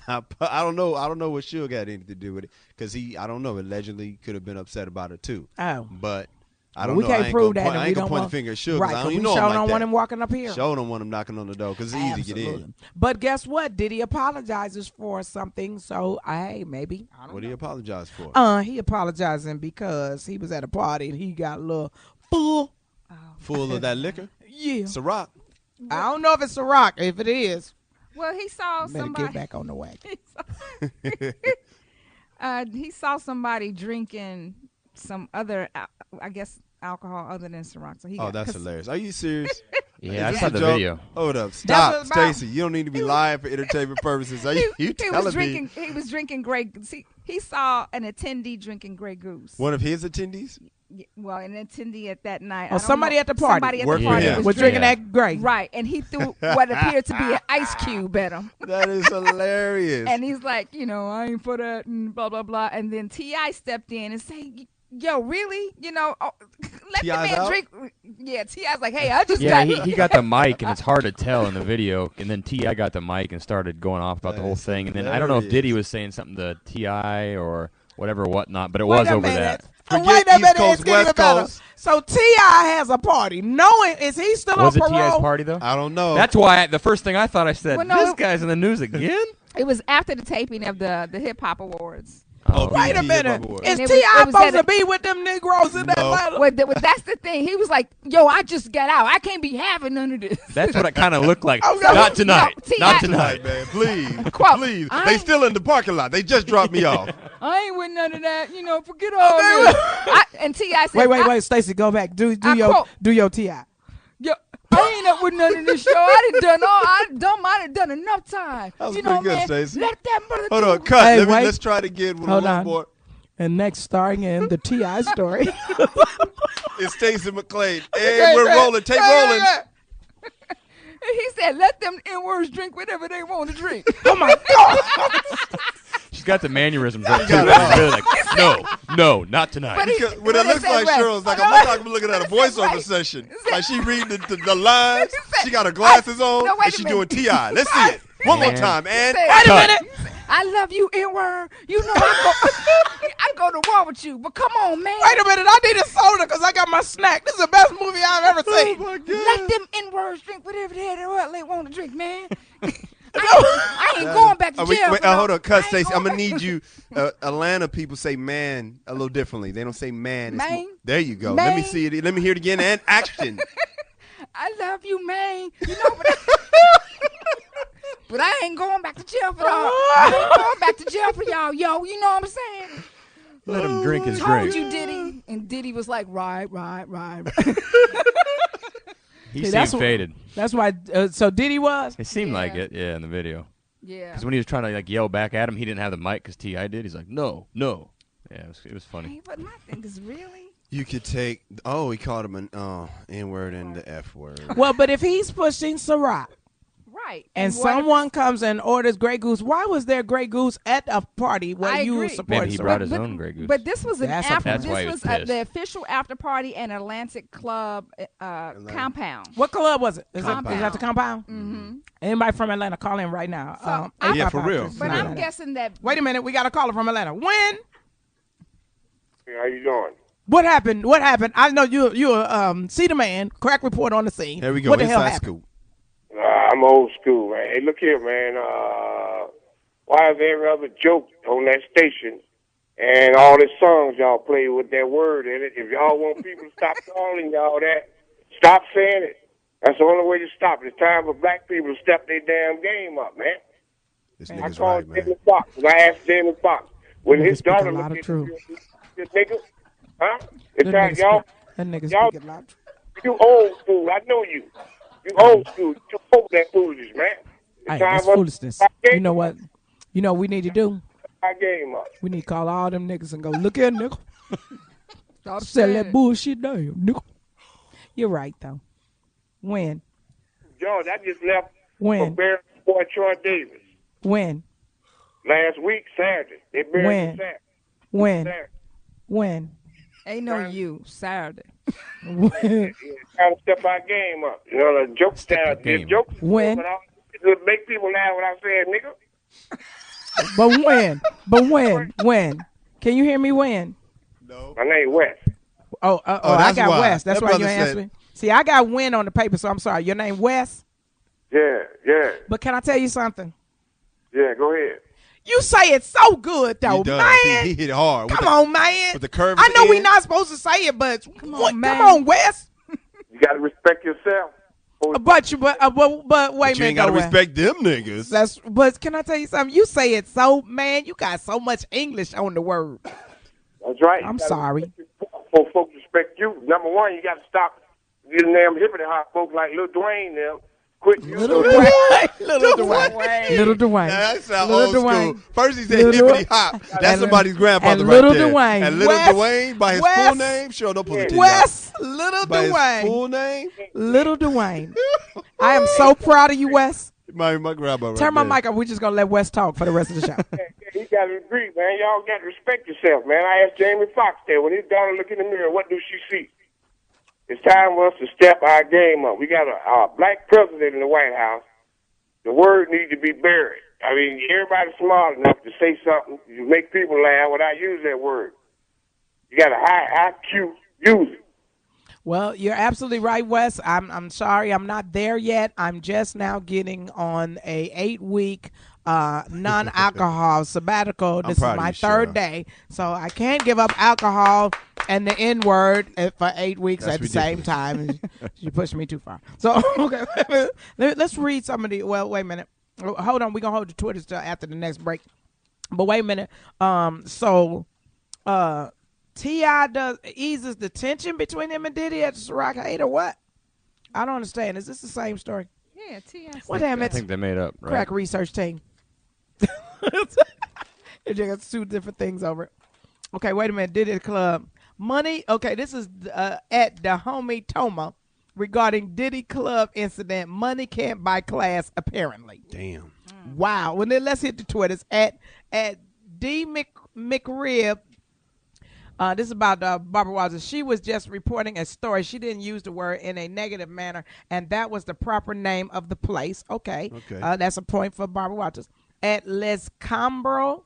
I don't know. I don't know what Suge had anything to do with it because I don't know. Allegedly, could have been upset about it too. Oh, but I don't we know. can't I ain't prove gonna that. point, I ain't gonna point the finger at Suge because I don't even know we him sure like don't that. want him walking up here. Sure don't want him knocking on the door because it's easy to get in. But guess what? Diddy apologizes for something. So hey, maybe. I don't What know. do you apologize for? He apologizing because he was at a party and he got a little full. Full of that liquor? Yeah. Ciroc. I don't know if it's a rock. If it is, Well, he saw better somebody. get back on the wagon. He saw somebody drinking some other, I guess, alcohol other than Ciroc. So he Oh, got, that's hilarious. Are you serious? Yeah, I Is saw this a the joke? video. Hold up. what Stop, it's about. Stacey. You don't need to be lying for entertainment purposes. Are you He telling was me drinking. He was drinking Grey. See, he saw an attendee drinking Grey Goose. one of his attendees? Well, an attendee at that night. Oh, I don't somebody know, at the party. Somebody at Worked the for party him. Was drinking that Grey. Right, and he threw what appeared to be an ice cube at him. That is hilarious. And he's like, I ain't for that, and blah, blah, blah. And then T.I. stepped in and said, yo, really? Let the T.I.'s man out? drink. Yeah, T.I.'s like, hey, I just Yeah, got he got the mic, and it's hard to tell in the video. And then T.I. got the mic and started going off about the whole That's thing. And then I don't know if hilarious. Diddy was saying something to T.I. or whatever, whatnot, but it Wait was a over minute. that. Forget Wait a East minute. Coast, It's getting West better. Coast. So T.I. has a party. Knowing, is he still Was on it parole? T.I.'s party, though? I don't know. That's why the first thing I thought I said, Well, no, this it- guy's in the news again? It was after the taping of the Hip Hop Awards. Oh, Wait a BET minute. Hip Hop Awards. Is And it T.I. was supposed at to be with them Negroes in Atlanta? Well, that's the thing. He was like, yo, I just got out. I can't be having none of this. That's what it kind of looked like. Oh, no. Not tonight. No, T.I. Not Tonight, tonight. man. Please. Quote, Please. I They ain't- still in the parking lot. They just dropped me off. I ain't with none of that. Forget all this. And T.I. said, Wait, Stacey, go back. Do I your quote- T.I. Yo, I ain't up with none of this show. I done done enough time. That was You know, pretty good, man, Stacey. let that brother Hold do on. it. Cut. Hey, wait. Let's try it again with Hold one on. more. And next, starring in the T.I. story. It's Stacey McClain. Hey, we're rolling. Take rolling. He said, let them N-words drink whatever they want to drink. Oh, my God. She's got the mannerisms up, too. got it. She's really like, no, not tonight. But he- Because when it But looks said like right. Cheryl's like, No, I'm not looking at a voiceover right. session. said- Like she reading the lines. said- She got her glasses on. No, wait And a she minute. doing T.I. Let's see it. One more Man. time, and Said- Wait a Cut. minute. I love you, N-word. I go to war with you. But come on, man. Wait a minute. I need a soda because I got my snack. This is the best movie I've ever seen. oh my God. Let them N-words drink whatever they want to drink, man. I ain't going back to jail. Wait, for no- hold on, cut, I ain't Stacey. I'm going gonna back- need you. Atlanta people say man a little differently. They don't say man. It's Man. there you go. Let me Man. see it. Let me hear it again. And action. I love you, man. But I ain't going back to jail for y'all. I ain't going back to jail for y'all, yo. You know what I'm saying? Let him drink his Told drink. you, Diddy. And Diddy was like, right. He See, that's seemed what- faded. That's why. So Diddy was. It seemed like Yeah. it, yeah, in the video. Yeah. Because when he was trying to yell back at him, he didn't have the mic because T.I. did. He's like, no. Yeah, it was funny. Hey, but my thing is really. You could take. Oh, he called him an N-word and the F word. Well, but if he's pushing Ciroc Right. and what someone comes and orders Grey Goose, why was there Grey Goose at a party where I you were agree. supporting Maybe he Ciroc? brought his own Grey Goose. But this was an That's a after. point. That's why he This was was pissed. the official after party in Atlantic Club compound. What club was it? Is Compound. that the compound? Mm-hmm. Anybody from Atlanta, call in right now. So, Yeah, for real. 855-369. But I'm guessing that. Wait a minute, we got a caller from Atlanta. When? How you doing? What happened? What happened? I know you see the man. Crack report on the scene. There we go. What the hell Inside happened? scoop. I'm old school, man. Hey, look here, man. Why is every other joke on that station and all the songs y'all play with that word in it? If y'all want people to stop calling y'all that, stop saying it. That's the only way to stop it. It's time for black people to step their damn game up, man. This I nigga's called right, man. Damon Fox, and I asked Damon Fox, When Nigga his speak a daughter lot look of at truth. this nigga, huh? It's That time nigga y'all, speak a lot of truth. you old school. I know you. You old school. You too old for that foolishness, man. It's Hey, time that's for us foolishness. to stop You know what? You know what we need to do? our game up. We need to call all them niggas and go, look at nigga. Stop Sell saying that it. bullshit down, nigga. You're right, though. When? George, I just left for When? burying boy Troy Davis When? last week, Saturday. They buried When? him Saturday. When? Saturday. When? Ain't no you. Saturday. When? Trying to step our game up. You know, the jokes down. The jokes When? to make people laugh when I say nigga. But when? But when? When? Can you hear me? When? No. My name Wes. Oh, Oh, I that's got why. Wes. That's That why you brother answered said- me. See, I got Win on the paper, so I'm sorry. Your name Wes? Yeah, yeah, But can I tell you something? yeah. Go ahead. You say it so good, though, He does. man. He hit hard. Come on, man. with the curve I at know the we're end. not supposed to say it, but Come what? on, man. Come on, Wes. You got to respect yourself. But wait a But minute, you ain't got to though, Wes. respect them niggas. But can I tell you something? You say it so, man. You got so much English on the word. That's right. I'm You gotta sorry. respect your- For folks respect you. Number one, you got to stop getting damn hippity hop folks like Lil Dwayne them. Quit using Little those- Dwayne. Little Dwayne. Little Dwayne. Now, that sound Little old school. Dwayne. First he said Little- hippity hop. That's and- somebody's grandfather and right Little there. Dwayne. And Little Wes- Dwayne by his Wes- full name. Sure, don't pull it to you. Wes. Little By his Dwayne. full name. Little Dwayne. I am so proud of you, Wes. My grandma right Turn my there. mic up. We're just going to let Wes talk for the rest of the show. You got to agree, man. Y'all got to respect yourself, man. I asked Jamie Foxx there, when his daughter look in the mirror, what do she see? It's time for us to step our game up. We got a black president in the White House. The word needs to be buried. I mean, everybody's smart enough to say something. You make people laugh without using that word. You got a high IQ, use it. Well, you're absolutely right, Wes. I'm sorry, I'm not there yet. I'm just now getting on a 8-week non-alcohol sabbatical. This is proud of my you, third Cheryl. day, so I can't give up alcohol and the N-word for 8 weeks That's at the same ridiculous. time. You pushed me too far. So okay, let's read some of the. Well, wait a minute. Hold on. We're gonna hold the Twitters till after the next break. But wait a minute. T.I. eases the tension between him and Diddy at the Ciroc Hate or what? I don't understand. Is this the same story? Yeah, T.I. Well, damn I it. think they made up. Right? Crack research team. They got two different things over it. Okay, wait a minute. Diddy Club. Money. Okay, this is at the homie Toma regarding Diddy Club incident. Money can't buy class, apparently. Damn. Wow. Well, then let's hit the Twitters. At D. McRib. This is about Barbara Walters. She was just reporting a story. She didn't use the word in a negative manner, and that was the proper name of the place. Okay. That's a point for Barbara Walters. At Les Cambro,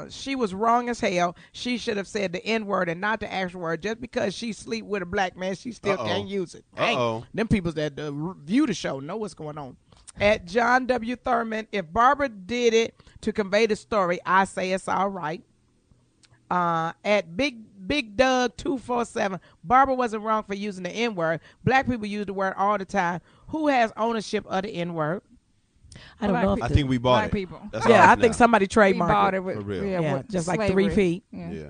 she was wrong as hell. She should have said the N-word and not the actual word. Just because she sleep with a black man, she still can't use it. Dang. Them people that view the show know what's going on. At John W. Thurman, if Barbara did it to convey the story, I say it's all right. At Big Doug 247, Barbara wasn't wrong for using the N-word. Black people use the word all the time. Who has ownership of the N-word? I don't know. Black I think we bought Black it. people. That's Yeah, ours I think now. somebody We bought trademarked it it. with, For real. Yeah, with just like slavery. 3 feet. Yeah.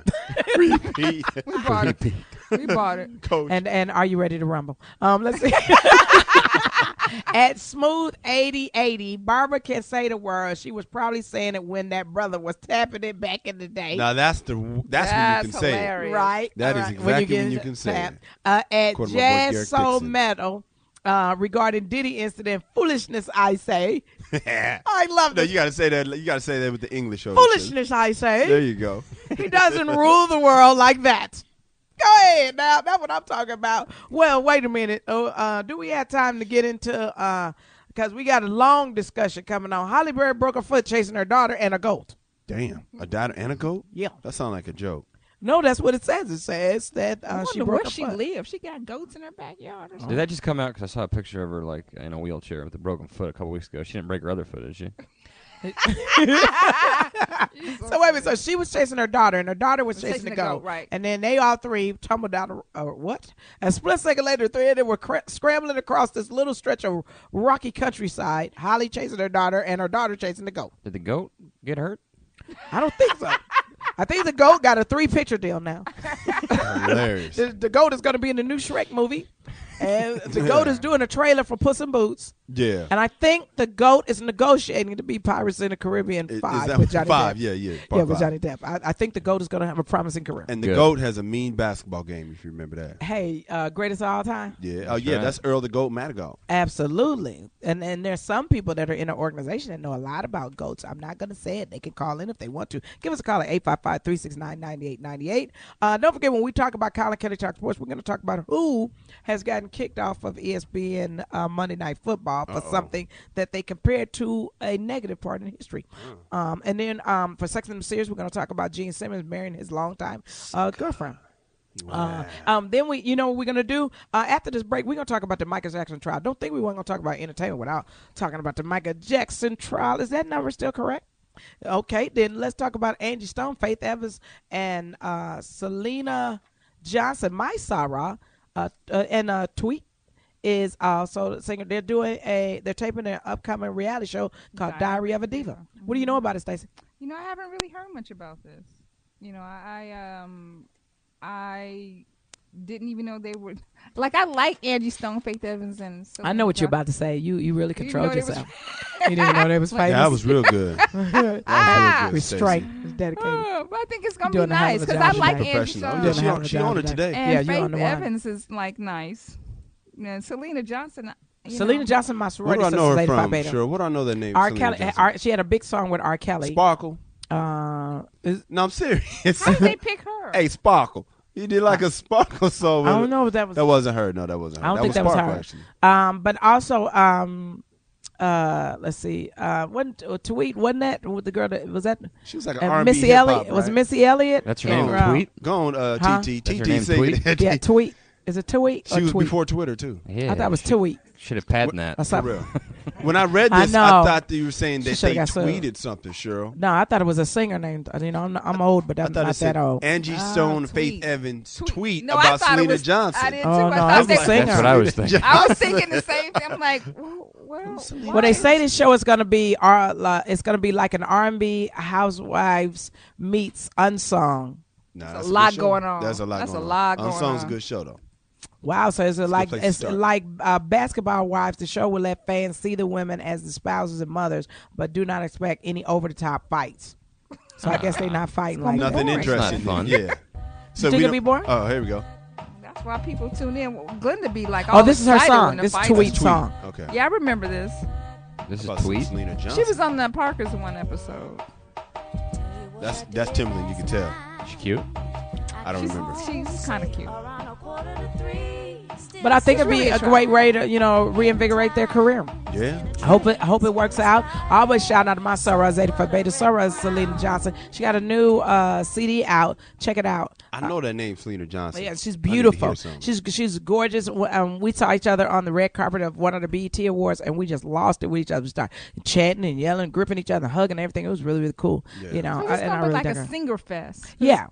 Repeat. We bought it. We bought it. Coach. And are you ready to rumble? Let's see. At Smooth 8080, Barbara can say the word. She was probably saying it when that brother was tapping it back in the day. Now that's when you can say it. hilarious. Right. That is All right. exactly when get you can say tapped. it. At According to my boy Jazz Garrett Soul Dixon. Metal, regarding Diddy incident, foolishness, I say. I love No, this. you gotta say that. You gotta say that with the English. on it. Foolishness, I say. There you go. He doesn't rule the world like that. Go ahead now. That's what I'm talking about. Well, wait a minute. Do we have time to get into because we got a long discussion coming on. Holly Berry broke her foot chasing her daughter and a goat. Damn, a daughter and a goat. Yeah. That sounds like a joke. No, that's what it says. It says that I she wonder broke where her she foot. lives. She got goats in her backyard or something. Did that just come out? Because I saw a picture of her like in a wheelchair with a broken foot a couple weeks ago. She didn't break her other foot, did she? So wait a minute. So she was chasing her daughter, and her daughter was chasing the goat. Right. And then they all three tumbled down. What? A split second later, three of them were scrambling across this little stretch of rocky countryside. Holly chasing her daughter, and her daughter chasing the goat. Did the goat get hurt? I don't think so. I think the GOAT got a 3-picture deal now. Hilarious. The GOAT is going to be in the new Shrek movie. And the GOAT is doing a trailer for Puss in Boots. Yeah. And I think the GOAT is negotiating to be Pirates in the Caribbean 5 with Johnny Depp. Yeah. Yeah, with Johnny Depp. I think the GOAT is going to have a promising career. And the GOAT has a mean basketball game, if you remember that. Hey, greatest of all time? Yeah. Oh, yeah, that's Earl the GOAT Madigal. Absolutely. And there's some people that are in the organization that know a lot about GOATs. I'm not going to say it. They can call in if they want to. Give us a call at 855-369-9898. Don't forget, when we talk about Colin Kelly Talk Sports, we're going to talk about who has gotten kicked off of ESPN Monday Night Football for something that they compared to a negative part in history. And then for Sex and the Series, we're going to talk about Gene Simmons marrying his longtime girlfriend. Wow. Then what we're going to do after this break, we're going to talk about the Michael Jackson trial. Don't think we weren't going to talk about entertainment without talking about the Michael Jackson trial. Is that number still correct? Okay, then let's talk about Angie Stone, Faith Evans, and Selena Johnson, my Sarah, and Tweet is also the singer. They're taping their upcoming reality show called Diary of a Diva. What do you know about it, Stacey? I haven't really heard much about this. I didn't even know they were I like Angie Stone, Faith Evans, and I know what you're about to say. You really controlled yourself. You didn't even know they was famous. That was real good. Restraint is dedicated. But I think it's gonna be nice because I like Angie Stone. Yeah, she on it today. And Faith Evans is nice. Selena Johnson. Selena Johnson, my sorority sister. What do I know her from? Beta. Sure. What do I know that name? R. Kelly. She had a big song with R. Kelly. Sparkle. No, I'm serious. How did they pick her? Hey, Sparkle. He did a Sparkle song. I don't know if that was. That wasn't her. No, that wasn't her. I don't think that was her. Actually. But also, let's see. Tweet wasn't that with the girl that was that? She was like an R&B Missy hip-hop, Elliott. right? Was it Missy Elliott? That's her name. Tweet. Go on, TT. That's her name, Tweet? Yeah, Tweet. Is it Tweet? She was before Twitter too. Yeah. I thought it was Tweet. Should have patented that. For real. When I read this, I thought that you were saying that they tweeted something, Cheryl. No, I thought it was a singer named. I'm old, but I'm not that old. Angie Stone, Faith Evans tweet No, about Selena Johnson. I did too. Oh no, I was a singer. That's what I was thinking. I was thinking the same thing. I'm like, well, they say this show is gonna be it's gonna be like an R&B Housewives meets Unsung. There's a lot going on. There's a lot That's going a lot on. going Unsung's on. a good show though. Wow, so it's like Basketball Wives. The show will let fans see the women as the spouses and mothers, but do not expect any over-the-top fights. So I guess they're not fighting like nothing that. interesting. Not fun. Yeah. So you think it'll be boring? Oh, here we go. That's why people tune in. Glenda be like, oh, this is her song. This is Tweet song. Okay. Yeah, I remember this. This is About Tweet. Selena Johnson. She was on the Parkers one episode. That's Timberland. You can tell. She cute. I don't remember. She's kind of cute. But I think it'd be a great way to, reinvigorate their career. Yeah. I hope it works out. I always shout out to my Sarah Zeta for Beta. Sarah is Selena Johnson. She got a new CD out. Check it out. I know that name, Selena Johnson. Yeah, she's beautiful. She's gorgeous. We saw each other on the red carpet of one of the BET Awards, and we just lost it with each other. We started chanting and yelling, gripping each other, hugging, everything. It was really, really cool. Yeah. So it's gonna be like a singer fest. Yeah.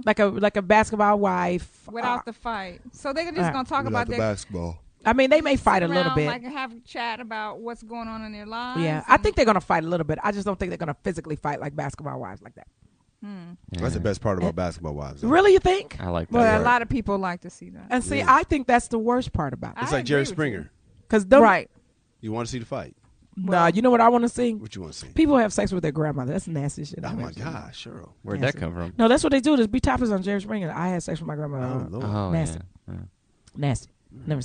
Like a basketball wife without the fight. So they're just gonna talk about the their basketball. I mean, they may fight a little bit. Like have a chat about what's going on in their lives. Yeah, I think they're gonna fight a little bit. I just don't think they're gonna physically fight like basketball wives like that. That's the best part about Basketball Wives. Though. Really, you think? I like that. Well, a lot of people like to see that. And see, I think that's the worst part about it. It's like Jerry Springer. Right. You want to see the fight? Nah, you know what I want to see? What you want to see? People have sex with their grandmother. That's nasty shit. Oh my gosh, Cheryl. Where'd that come from? No, that's what they do. There's be toppers on Jerry Springer. I had sex with my grandmother. Oh, nasty. Yeah. Nasty. Never.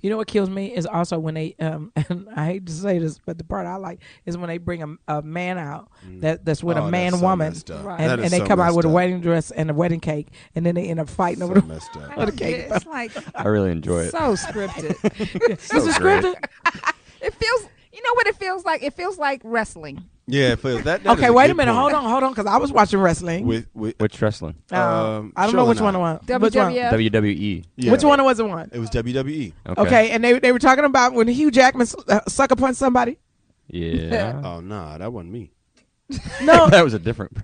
You know what kills me is also when they and I hate to say this, but the part I like is when they bring a man out that's with a man woman, and they come out with a wedding dress and a wedding cake, and then they end up fighting over the cake. It's like I really enjoy it. so scripted. Is it scripted? It feels. You know what it feels like? It feels like wrestling. Yeah, it feels that. Okay, wait a minute. Hold on, because I was watching wrestling. Which wrestling? I don't know which one it was. WWF. WWE. Yeah. Which one was the one? It was WWE. Okay, and they were talking about when Hugh Jackman sucker punched somebody. Yeah. Oh nah, that wasn't me. No, that was a different.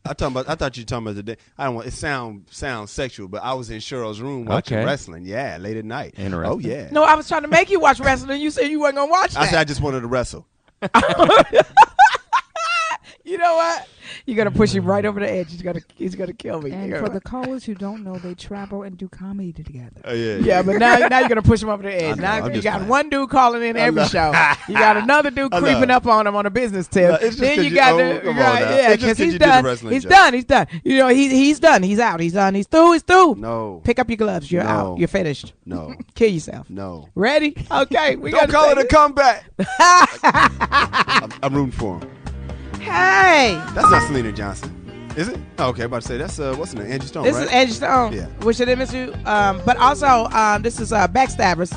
I thought you were talking about the day. I don't want it sounds sexual, but I was in Cheryl's room watching wrestling. Yeah, late at night. Interesting. Oh yeah. No, I was trying to make you watch wrestling. You said you weren't gonna watch that. I said I just wanted to wrestle. You know what? You're gonna push him right over the edge. He's gonna kill me. And for the callers who don't know, they travel and do comedy together. Yeah, but now you're gonna push him over the edge. Now you got one dude calling in every show. You got another dude creeping up on him on a business tip. Then you got because he's done. He's done. You know, he's done. He's out. He's done. He's through. No. Pick up your gloves. You're out. You're finished. No. Kill yourself. No. Ready? Okay. We Don't call it a comeback. I'm rooting for him. Hey. That's not Selena Johnson. Is it? Oh, okay, about to say that's what's the name? Angie Stone. This right? is Angie Stone. Yeah. Which I didn't miss you. But also this is Backstabbers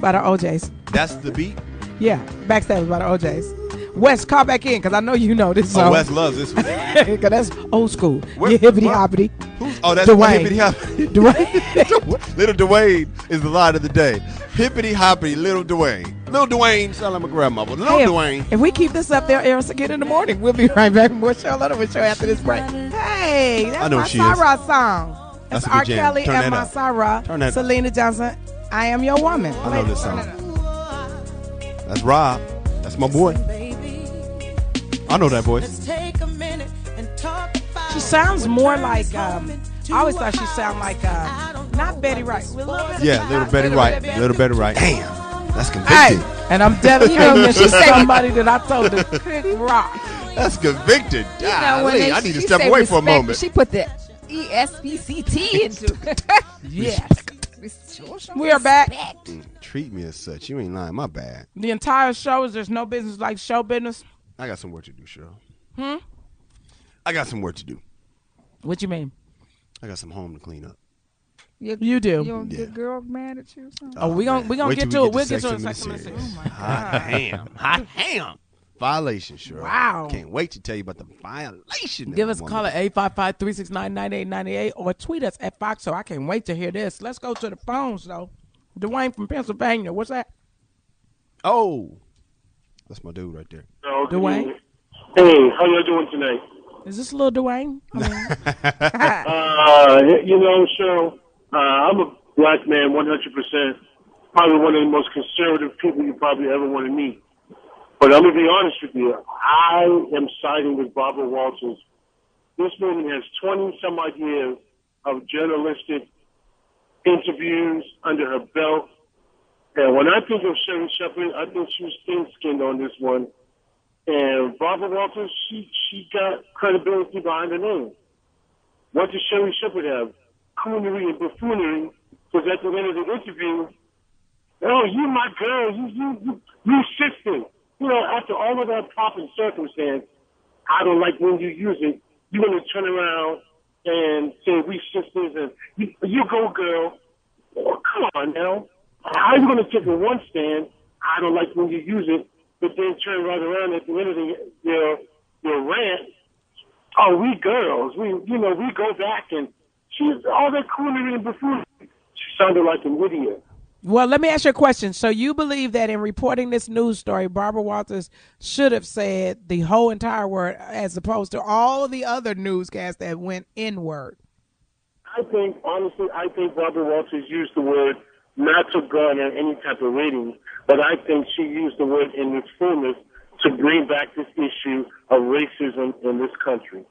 by the OJs. That's the beat. Yeah, Backstabbers by the OJs. Wes, call back in because I know you know this song. Oh, Wes loves this one. Because that's old school. You hippity hoppity. Oh, that's Dwayne. hippity hoppity. Dwayne. Little Dwayne is the line of the day. Hippity hoppity, Little Dwayne. Little Dwayne, sound like my grandmother. Little Dwayne. If we keep this up there, Eris, again in the morning, we'll be right back with more Sheryl Underwood show after this break. Hey, that's my Sarah song. That's a good R. jam. Kelly Turn and that my up. Sarah. Turn that Selena Johnson, I Am Your Woman. I know this song. That's Rob. That's my boy. I know that voice. She sounds more like, I always thought she sounded like, not Betty Wright. Yeah, Little Betty Wright. Little Betty Wright. Damn, that's convicted. Hey, and I'm telling you, she's somebody that I told to kick rock. That's convicted. You know, when I need to step away for a moment. She put the ESPCT into it. Yes. We are back. Treat me as such. You ain't lying. My bad. The entire show is There's No Business Like Show Business. I got some work to do, Cheryl. I got some work to do. What you mean? I got some home to clean up. You do. Your girl mad at you or something? Oh, we gonna get to it. We'll get to it in Sex a and the second. City. Oh my God. Hot ham. Violation, Cheryl. Wow. Can't wait to tell you about the violation. Give us a call at 855-369-9898 or tweet us at Foxxhole. I can't wait to hear this. Let's go to the phones though. Dwayne from Pennsylvania. What's that? Oh, that's my dude right there. Dwayne. Hey, how y'all doing tonight? Is this little Dwayne? You know, Cheryl, I'm a black man, 100%. Probably one of the most conservative people you probably ever want to meet. But I'm going to be honest with you. I am siding with Barbara Walters. This woman has 20-some-odd years of journalistic interviews under her belt. And when I think of Sherry Shepherd, I think she was thin-skinned on this one. And Barbara Walters, she got credibility behind her name. What does Sherry Shepherd have? Coonery and buffoonery. Because at the end of the interview, oh, you my girl, you sister. You know, after all of that pomp and circumstance, I don't like when you use it. You're going to turn around and say, we sisters, and you go, girl. Oh, come on now. How are you going to take a one stand? I don't like when you use it, but then turn right around at the end of your rant. Oh, we girls, we go back, and she's all that coonery and buffoonery. She sounded like an idiot. Well, let me ask you a question. So you believe that in reporting this news story, Barbara Walters should have said the whole entire word as opposed to all the other newscasts that went N-word? I think Barbara Walters used the word not to garner any type of rating, but I think she used the word in its fullness to bring back this issue of racism in this country.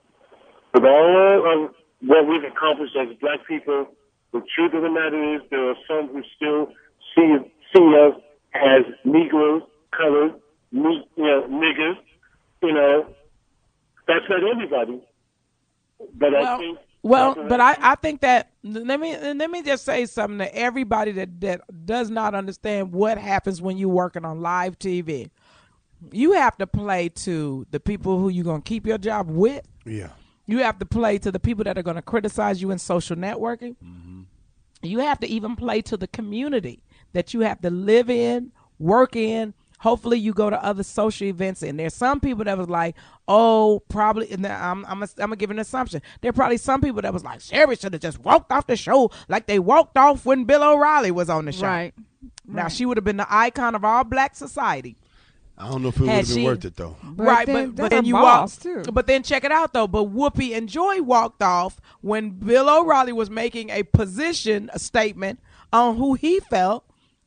With all of what we've accomplished as black people, the truth of the matter is there are some who still see us as Negroes, colored, niggers. You know, that's not everybody. But I think that let me just say something to everybody that does not understand what happens when you're working on live TV. You have to play to the people who you're going to keep your job with. Yeah. You have to play to the people that are going to criticize you in social networking. Mm-hmm. You have to even play to the community that you have to live in, work in. Hopefully you go to other social events, and there's some people that was like, oh, probably, and I'm gonna give an assumption. There are probably some people that was like, Sherry should have just walked off the show like they walked off when Bill O'Reilly was on the show. Right. Now, she would have been the icon of all black society. I don't know if it would have been worth it, though. Right, but then you walked. But then check it out, though. But Whoopi and Joy walked off when Bill O'Reilly was making a statement on who he felt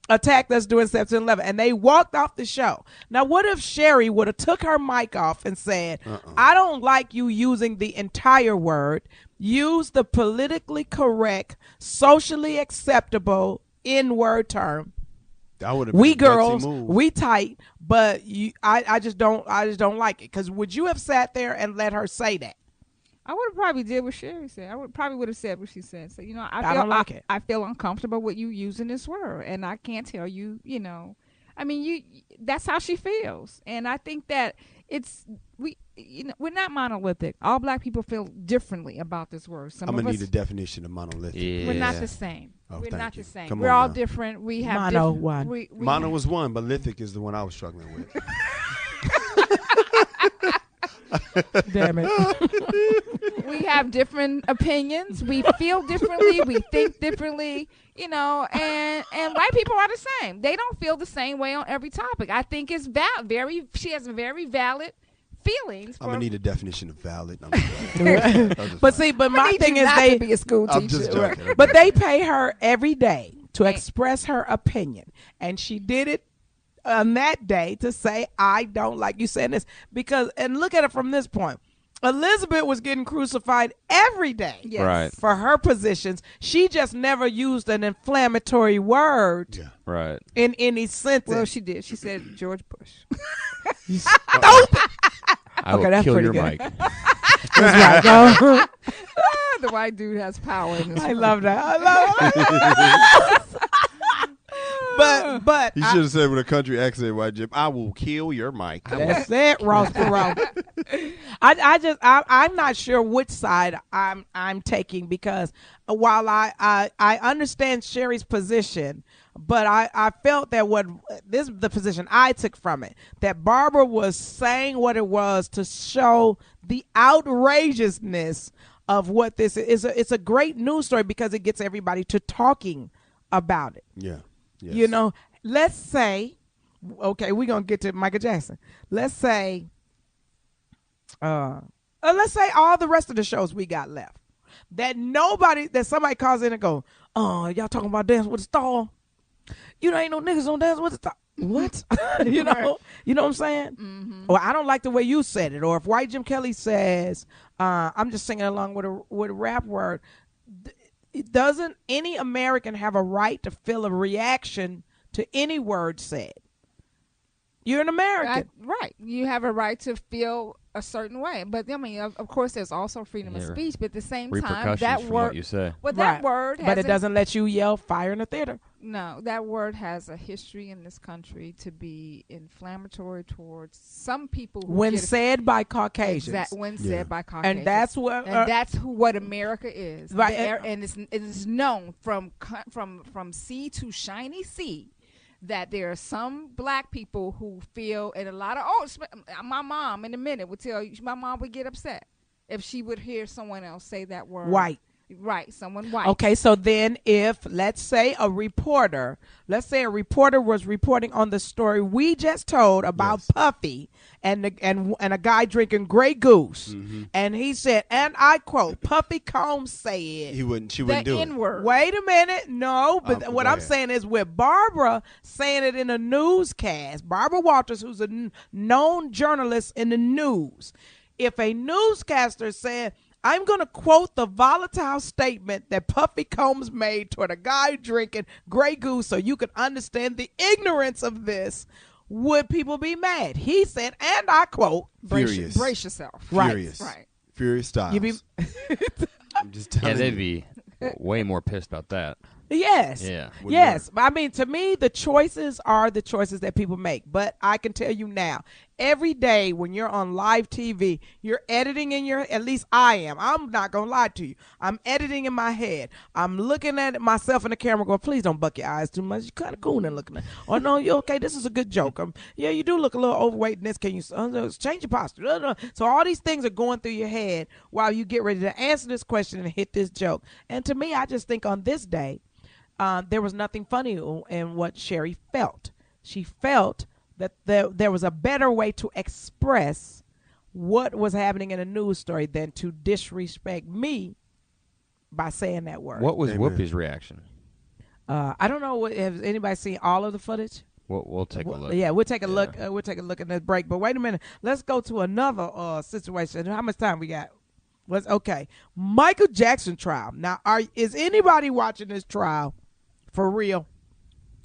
attacked us during September 11, and they walked off the show. Now, what if Sherry would have took her mic off and said, I don't like you using the entire word. Use the politically correct, socially acceptable N-word term. That would have We been a gutsy girls, move. we tight, but I just don't like it. Because would you have sat there and let her say that? I would have probably did what Sherry said. Probably would have said what she said. So, I don't like it. I feel uncomfortable with you using this word, and I can't tell you, I mean, that's how she feels. And I think that we're not monolithic. All black people feel differently about this word. I'm going to need a definition of monolithic. Yeah. We're not the same. Oh, we're thank not you. the same. Come We're on all now. different. We have Mono different, one. we Mono was one, but lithic is the one I was struggling with. Damn it. we have different opinions. We feel differently. We think differently. And white people are the same. They don't feel the same way on every topic. I think it's she has very valid feelings. I'm gonna need a definition of valid. But my thing is they be a school teacher. I'm just joking. But they pay her every day to express her opinion, and she did it on that day to say, I don't like you saying this. And look at it from this point. Elizabeth was getting crucified every day Right. for her positions. She just never used an inflammatory word Right. in any sentence. Well, she did. She said George Bush. I will that's kill pretty your good. mic. That's right, go. The white dude has power in this I room. love that. I love it. But You should have said with a country accent, white Jim, I will kill your mic. that's it, Ross Perot. I'm not sure which side I'm taking, because while I understand Sherry's position, but I felt that the position I took from it, that Barbara was saying what it was to show the outrageousness of what this is. It's a great news story because it gets everybody to talking about it. Yeah. Yes. Let's say, okay, we're going to get to Michael Jackson. Let's say all the rest of the shows we got left, that somebody calls in and go, y'all talking about Dance with the Star? Ain't no niggas on Dance with the Star. What? You know what I'm saying? Mm-hmm. Or I don't like the way you said it. Or if White Jim Kelly says, I'm just singing along with a rap word. Doesn't any American have a right to feel a reaction to any word said? You're an American. Right. You have a right to feel a certain way. But, I mean, of course, there's also freedom of speech. But at the same time, that from word. what you say. But that word has. But it doesn't let you yell fire in the theater. No, that word has a history in this country to be inflammatory towards some people. When said by Caucasians. When said by Caucasians. And that's what America is. Right. And it is known from sea to shiny sea that there are some black people who feel, and a lot of, my mom in a minute would tell you, my mom would get upset if she would hear someone else say that word. White. Right, someone white. Okay, so then if, let's say a reporter was reporting on the story we just told about Puffy and a guy drinking Grey Goose, and he said, and I quote, Puffy Combs said, she wouldn't do it. N-word. Wait a minute, no, but what I'm ahead. saying is with Barbara saying it in a newscast, Barbara Walters, who's a known journalist in the news, if a newscaster said, I'm going to quote the volatile statement that Puffy Combs made toward a guy drinking Grey Goose so you can understand the ignorance of this, would people be mad? He said, and I quote, Furious. Brace yourself. Furious. Right. Furious Styles. I'm just telling Yeah, you. they'd be way more pissed about that. Yes. Yeah. Yes. I mean, to me, the choices are the choices that people make. But I can tell you now, every day when you're on live TV, you're editing at least I am. I'm not going to lie to you. I'm editing in my head. I'm looking at myself in the camera going, please don't buck your eyes too much. You're kind of cool and looking at it. Oh, no, you're okay. This is a good joke. Yeah, you do look a little overweight in this. Can you change your posture? So all these things are going through your head while you get ready to answer this question and hit this joke. And to me, I just think on this day, there was nothing funny in what Sherry felt. She felt that there was a better way to express what was happening in a news story than to disrespect me by saying that word. What was Amen. Whoopi's reaction? I don't know. Has anybody seen all of the footage? We'll take a look. Yeah, we'll take a look. We'll take a look at this break. But wait a minute. Let's go to another situation. How much time we got? Okay. Michael Jackson trial. Now, is anybody watching this trial for real?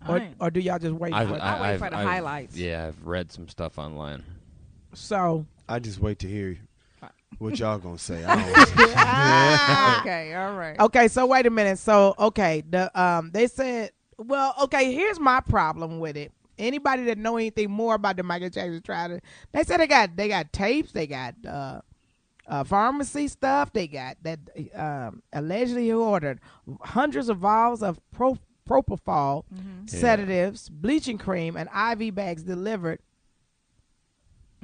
Or do y'all just wait for it? I wait for the highlights. Yeah, I've read some stuff online. So I just wait to hear what y'all gonna say. Okay, all right. Okay, so wait a minute. So they said, well, okay, here's my problem with it. Anybody that know anything more about the Michael Jackson trial, they said they got tapes, they got pharmacy stuff, they got that allegedly ordered hundreds of vials of propofol sedatives, bleaching cream, and IV bags delivered.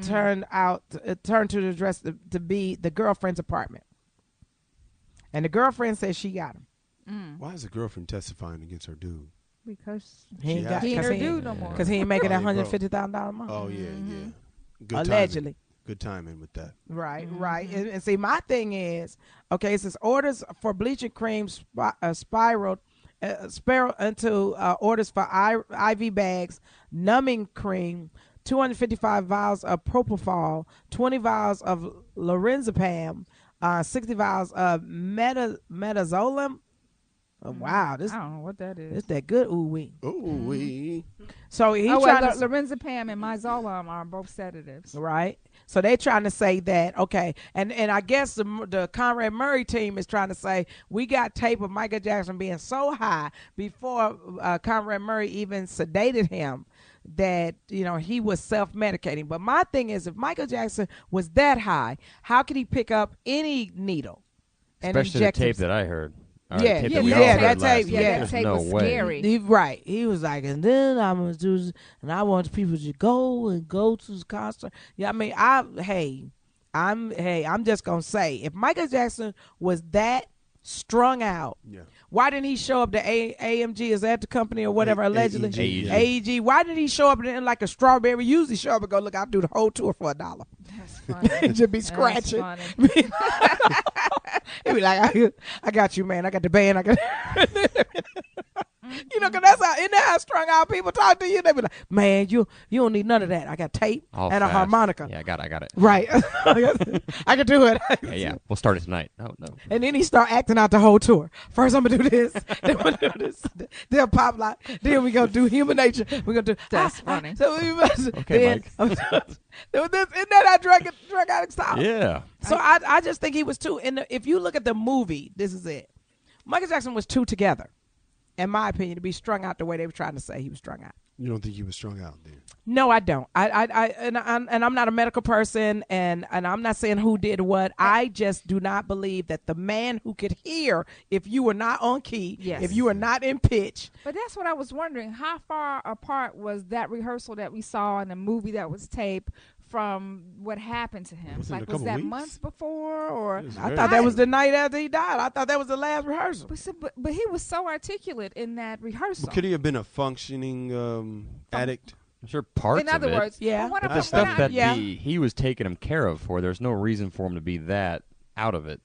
Turned to the address to be the girlfriend's apartment, and the girlfriend says she got him. Why is the girlfriend testifying against her dude? Because he ain't her dude no more. Because he ain't making $150,000 a month. Oh yeah. Good allegedly. Timing. Good timing with that. Right. And see, my thing is, okay, it says orders for bleaching cream spiraled into orders for IV bags, numbing cream, 255 vials of propofol, 20 vials of lorazepam, 60 vials of metazolam. Oh, wow, I don't know what that is. It's that good ooh-wee. Ooh-wee. So he's trying to... lorazepam and mizolam are both sedatives. Right. So they're trying to say that, okay, and I guess the Conrad Murray team is trying to say we got tape of Michael Jackson being so high before Conrad Murray even sedated him that, he was self-medicating. But my thing is, if Michael Jackson was that high, how could he pick up any needle and especially inject the tape himself? that I heard. That tape. That tape was scary. Right. He was like, and then I'm gonna do this, and I want people to go to the concert. Yeah, I mean, I'm just gonna say, if Michael Jackson was that strung out, why didn't he show up to AMG? Is that the company or whatever? Allegedly, AEG. Why did he show up in like a strawberry? Usually show up and go, look, I'll do the whole tour for $1. That's funny. Just be scratching. He'd be like, I got you, man. I got the band. I got. Because that's how, isn't that how strung out people talk to you? They be like, man, you don't need none of that. I got tape and a harmonica. Yeah, I got it. Right. I can do it. Yeah. We'll start it tonight. No. And then he start acting out the whole tour. First I'm going to do this. Then we'll do this. They'll pop like. Then we going to do Human Nature. We're going to do. That's funny. Okay, Mike. Isn't that how drug addict style? Yeah. So I just think he was too. And if you look at the movie, this is it. Michael Jackson was too together, in my opinion, to be strung out the way they were trying to say he was strung out. You don't think he was strung out then? No, I don't. And I'm not a medical person, and I'm not saying who did what. I just do not believe that the man who could hear if you were not on key, if you were not in pitch. But that's what I was wondering. How far apart was that rehearsal that we saw in the movie that was taped from what happened to him? Was was that months before, or I thought that was the night after he died. I thought that was the last rehearsal. But he was so articulate in that rehearsal. But could he have been a functioning addict? I'm sure parts in other of it. words, yeah. But the stuff that he was taking him care of for, there's no reason for him to be that out of it.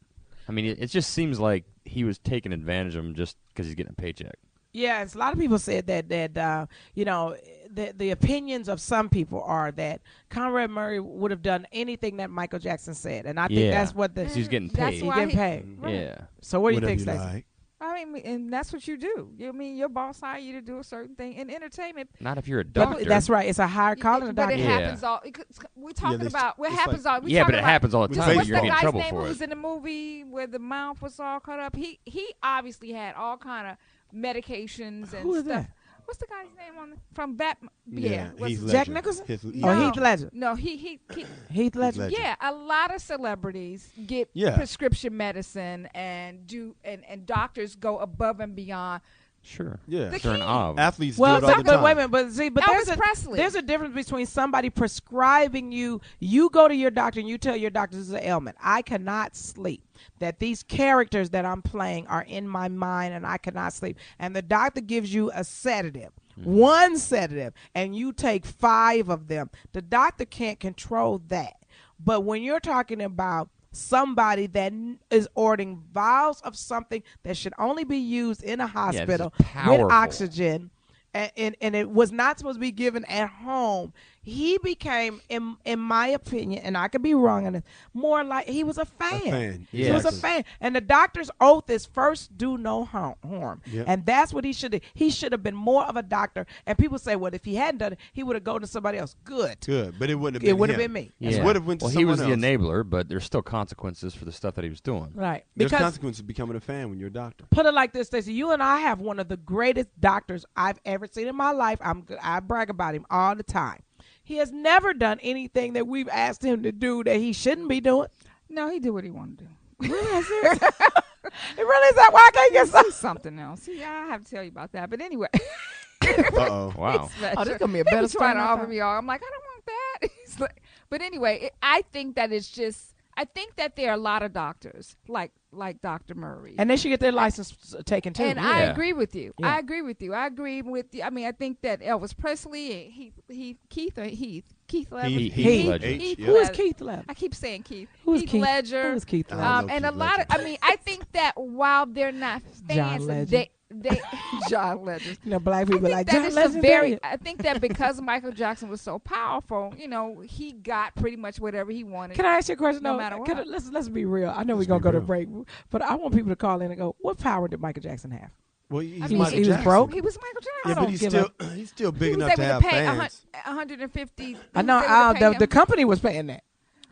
I mean, it just seems like he was taking advantage of him just because he's getting a paycheck. Yeah, a lot of people said that the opinions of some people are that Conrad Murray would have done anything that Michael Jackson said, and I think that's what he's getting paid. That's why he's getting paid. Right. Yeah. So what do you think, Stacey? Stacey? I mean, and that's what you do. Your boss hire you to do a certain thing in entertainment. Not if you're a doctor. That's right. It's a higher calling. But it happens all. We're talking about what happens all. Yeah, but it happens all the time. What's You're the in guy's trouble name for who it. was in the movie where the mouth was all cut up? He obviously had all kind of medications and Who is stuff. that? What's the guy's name from Batman? Heath Jack Ledger. Nicholson? Heath Ledger. No, he Heath Ledger. Yeah, a lot of celebrities get prescription medicine and doctors go above and beyond. Sure. Yeah. The They're an ob. Athletes do it all the time. But wait a minute. But Elvis there's a difference between somebody prescribing you. You go to your doctor and you tell your doctor this is an ailment. I cannot sleep. That these characters that I'm playing are in my mind and I cannot sleep. And the doctor gives you a sedative, one sedative, and you take 5 of them. The doctor can't control that. But when you're talking about somebody that is ordering vials of something that should only be used in a hospital with powerful. oxygen, and it was not supposed to be given at home. He became, in my opinion, and I could be wrong on this, more like he was a fan. He was a fan. And the doctor's oath is first do no harm. Yep. And that's what he should have. He should have been more of a doctor. And people say, well, if he hadn't done it, he would have gone to somebody else. Good. But it wouldn't have been It would have been me. Yeah. It would have went to he was someone the else. enabler, but there's still consequences for the stuff that he was doing. Right. There's Because consequences of becoming a fan when you're a doctor. put it like this, Stacey. You and I have one of the greatest doctors I've ever seen in my life. I brag about him all the time. He has never done anything that we've asked him to do that he shouldn't be doing. No, he did what he wanted to do. It really is that why I can't get some? Something else. See, I have to tell you about that. But anyway. Uh-oh. Wow. Oh, this gonna be a He better was trying to story. offer me all. I'm like, I don't want that. He's like, but anyway, I think that it's just. I think that there are a lot of doctors like Dr. Murray. And they should get their license taken too. And I agree with you. Yeah. I agree with you. I agree with you. I mean, I think that Elvis Presley, Keith Ledger. Heath Ledger. Who is Keith Ledger? I keep saying Keith. Who's Keith Keith? Ledger. Who is Keith Ledger? And a lot of. I mean, I think that while they're not fans, Legend. they John Legend. You know, black people like that John is Legend. I think that because Michael Jackson was so powerful, he got pretty much whatever he wanted. Can I ask you a question? No matter what. Let's be real. I know we're gonna go to break, but I want people to call in and go, what power did Michael Jackson have? Well, he was broke. He was Michael Jackson. Yeah, but he's still big He was enough to able have to pay fans. 150. I know the company was paying that.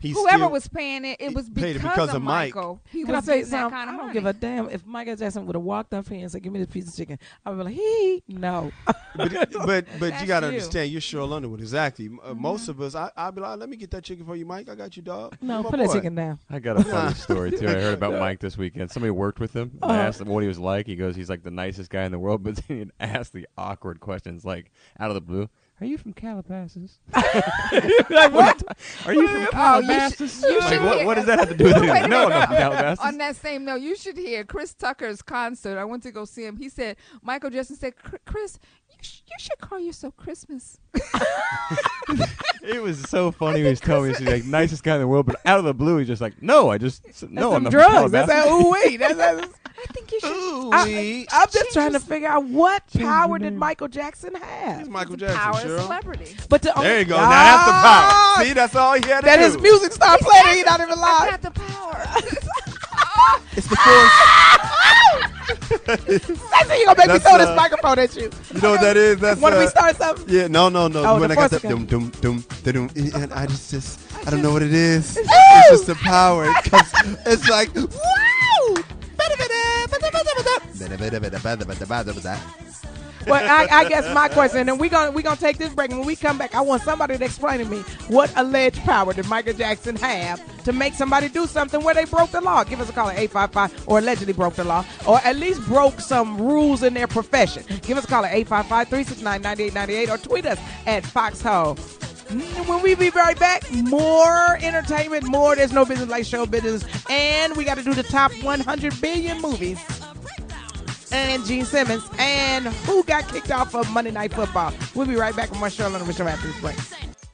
Whoever was paying it, it was because of Mike. Michael. He Can I was say getting that something? kind of I don't money. give a damn if Michael Jackson would have walked up here and said, "Give me this piece of chicken." I would be like, no. But you got to you. understand, you're Sheryl Underwood. Exactly. Most of us, I'll be like, let me get that chicken for you, Mike. I got you, dog. No, My put that boy. chicken down. I got a funny story too. I heard about Mike this weekend. Somebody worked with him. And I asked him what he was like. He goes, he's like the nicest guy in the world. But then he'd ask the awkward questions, like out of the blue. Are you from Calabasas? Like what? Are you from Calabasas? you Like, should what does that have to do with Wait a anything? No, I'm minute. not from Calabasas. On that same note, you should hear Chris Tucker's concert. I went to go see him. He said, Michael Jackson said, Chris, you should call yourself Christmas. It was so funny when he was telling me he's like nicest guy in the world, but out of the blue he's just like, no, I just no, I'm Some not drugs. from That's Calabasas. that ooh wee. That's I think you should. I'm just trying to figure out what power did Michael Jackson have. He's Michael Power Jackson, of Cheryl. celebrity. But There you go. Now that's the power. See, that's all he had to That do. his music start playing, and he not even I live. got the power. It's the force. Stacey, you gonna make me That's, throw this microphone at you? You know what that is? That's Want we start something? Yeah, no. Oh, When the I got force that again. dum, and I just I don't know what it is. It's just the power. It's like woo! Well, I guess my question, and we're gonna take this break, and when we come back, I want somebody to explain to me what alleged power did Michael Jackson have to make somebody do something where they broke the law. Give us a call at 855, or allegedly broke the law, or at least broke some rules in their profession. Give us a call at 855-369-9898, or tweet us at Foxxhole. When we be right back, more entertainment, more There's No Business Like Show Business, and we got to do the top 100 billion movies. And Gene Simmons, and who got kicked off of Monday Night Football. We'll be right back with more Sheryl Underwood Show after this break.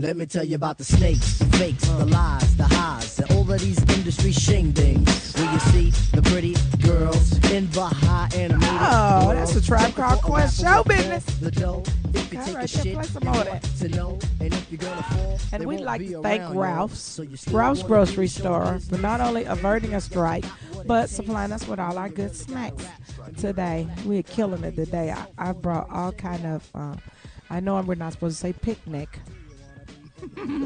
Let me tell you about the snakes, the fakes, the lies, the highs, and all of these industry shingdings. Where you see the pretty girls in the high animated. Oh, that's a Tribe Called Quest show business. The dough, if you Okay, take right a there, shit, play some you more of want that. to know, and if you're gonna fall, And they we'd won't like be to thank around, yo. Ralph's So you still Ralph's wanna Grocery be show Store business. for not only averting a strike, but supplying us with all our good snacks today. We're killing it today. I brought all kind of, I know we're not supposed to say picnic,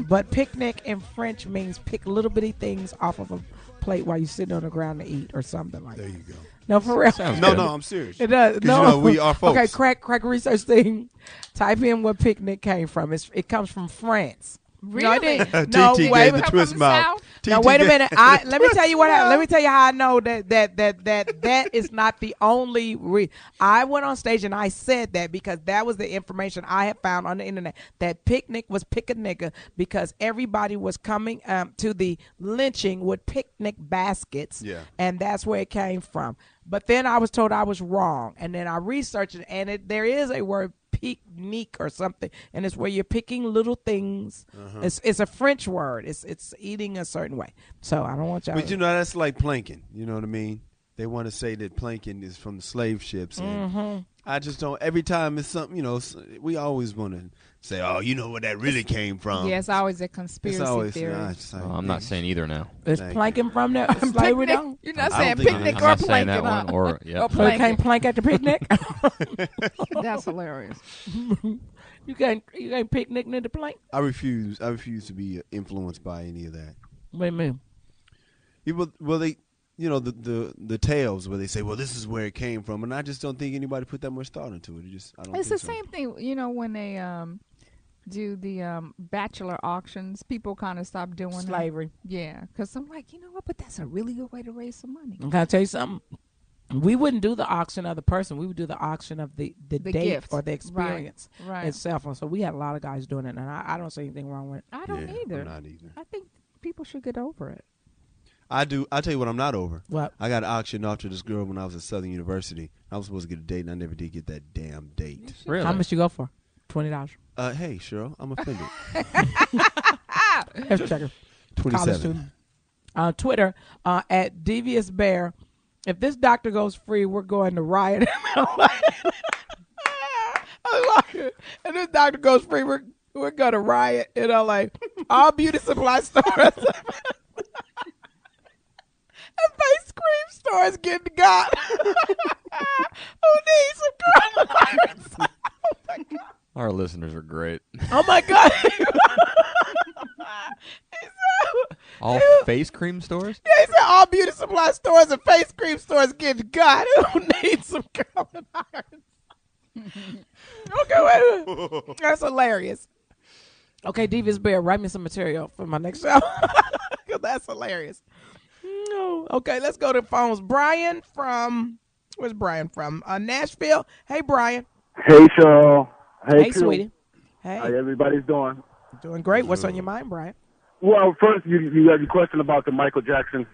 but picnic in French means pick little bitty things off of a plate while you're sitting on the ground to eat or something like that. There you go. No, for real. No, I'm serious. It does. 'Cause No, you know, we are folks. Okay, crack research thing. Type in where picnic came from. It comes from France. No, it Really? didn't. No, TT wait. gave the twist mouth. Now wait a minute. Let me tell you what happened. Let me tell you how I know that is not the only. I went on stage and I said that because that was the information I had found on the internet. That picnic was pick a nigga because everybody was coming to the lynching with picnic baskets. Yeah. And that's where it came from. But then I was told I was wrong, and then I researched it, and there is a word picnic or something, and it's where you're picking little things. It's a French word. It's eating a certain way. So I don't want y'all. But that's like planking. You know what I mean? They want to say that planking is from the slave ships, and I just don't. Every time it's something, we always want to say, "Oh, you know where that really came from." Yeah, it's always a conspiracy theory. I'm not saying either now. Is planking from there slavery though? You're not saying picnic I'm or not saying planking, that one. Or Or So they can't plank at the picnic. That's hilarious. You can't picnic near the plank. I refuse to be influenced by any of that. What do you mean? They. The tales where they say, well, this is where it came from, and I just don't think anybody put that much thought into it. It's the same thing, when they do the bachelor auctions. People kind of stop doing slavery. Yeah, because I'm like, you know what? But that's a really good way to raise some money. Can I tell you something? We wouldn't do the auction of the person. We would do the auction of the date gift. or the experience right. itself. So we had a lot of guys doing it, and I don't see anything wrong with it. I don't either. I'm not either. I think people should get over it. I do. I'll tell you what I'm not over. What? I got auctioned off to this girl when I was at Southern University. I was supposed to get a date, and I never did get that damn date. Really? How much you go for? $20. Hey, Cheryl, I'm offended. Let's check it. 27. Twitter, at Devious Bear. If this doctor goes free, we're going to riot. And this doctor goes free, we're going to riot in LA. All beauty supply stores. And face cream stores getting got. Who needs some coronavirus? Oh my God. Our listeners are great. Oh my God. All face cream stores? Yeah, he said all beauty supply stores and face cream stores getting got. Who needs some coronavirus? Okay, wait. That's hilarious. Okay, Devious Bear, write me some material for my next show. That's hilarious. No. Okay, let's go to phones. Brian from, where's Brian from? Nashville. Hey, Brian. Hey, Cheryl. Hey, sweetie. Hey. How everybody's doing? Doing great. What's on your mind, Brian? Well, first, you had your question about the Michael Jackson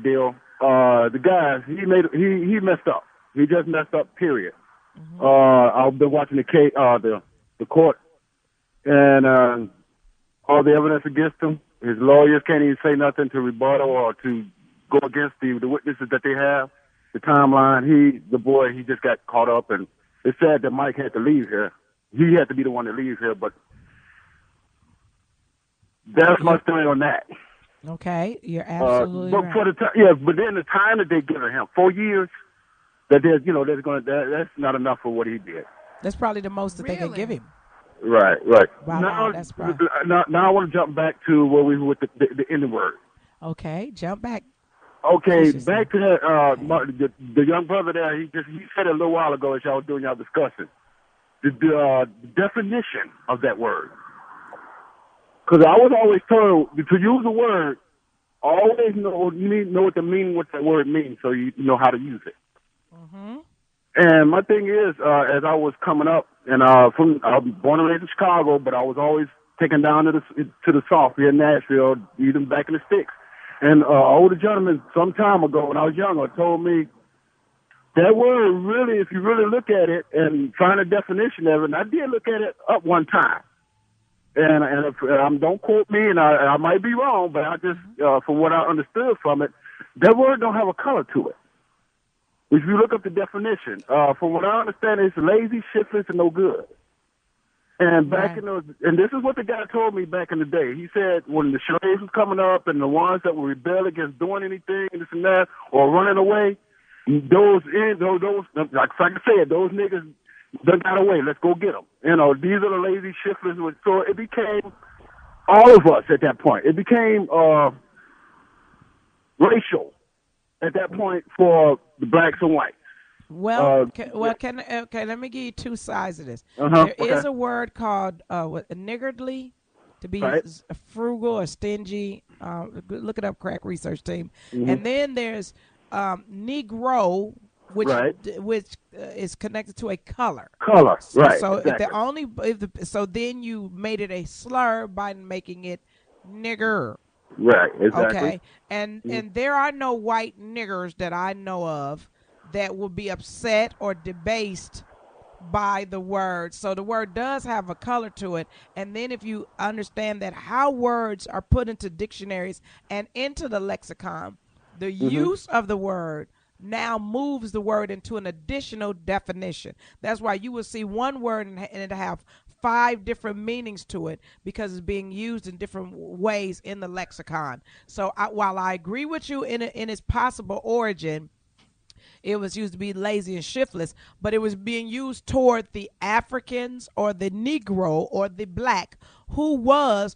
deal. The guy, he messed up. He just messed up, period. I've been watching the court, and all the evidence against him. His lawyers can't even say nothing to rebuttal or to go against the witnesses that they have. The timeline, he just got caught up, and it's sad that Mike had to leave here. He had to be the one to leave here, but that's my story on that. Okay, you're absolutely but right. For but then the time that they're giving him, 4 years, that's not enough for what he did. That's probably the most that they can give him. Right. Wow, that's probably. Now I want to jump back to where we were with the N-word. Okay, jump back. Okay, back to that. The young brother there, he said it a little while ago as y'all were doing y'all discussion. The definition of that word. Because I was always told to use a word, always know what the meaning, what that word means, so you know how to use it. And my thing is, as I was coming up, and I was born and raised in Chicago, but I was always taken down to the South here in Nashville, even back in the sticks. And an older gentleman some time ago, when I was younger, told me that word really, if you really look at it and find a definition of it, and I did look at it up one time. And if, don't quote me, and I might be wrong, but I just, from what I understood from it, that word don't have a color to it. If you look up the definition, from what I understand, it's lazy, shiftless, and no good. And and this is what the guy told me back in the day. He said when the slaves was coming up and the ones that would rebel against doing anything, this and that, or running away, those like I said, those niggas done got away. Let's go get them. These are the lazy, shiftless. So it became all of us at that point. It became racial at that point for the blacks and whites. Well, let me give you two sides of this. There is a word called niggardly, to be frugal or stingy. Look it up, crack research team. And then there's Negro, which is connected to a color. So exactly. So then you made it a slur by making it nigger. Right. Exactly. Okay. And there are no white niggers that I know of that will be upset or debased by the word. So the word does have a color to it. And then if you understand that how words are put into dictionaries and into the lexicon, the use of the word now moves the word into an additional definition. That's why you will see one word and it have 5 different meanings to it because it's being used in different ways in the lexicon. So while I agree with you in its possible origin, it was used to be lazy and shiftless, but it was being used toward the Africans or the Negro or the black who was,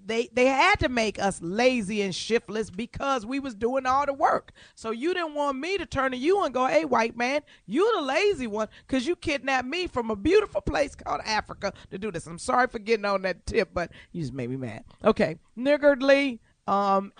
they had to make us lazy and shiftless because we was doing all the work. So you didn't want me to turn to you and go, hey, white man, you the lazy one because you kidnapped me from a beautiful place called Africa to do this. I'm sorry for getting on that tip, but you just made me mad. Okay, niggardly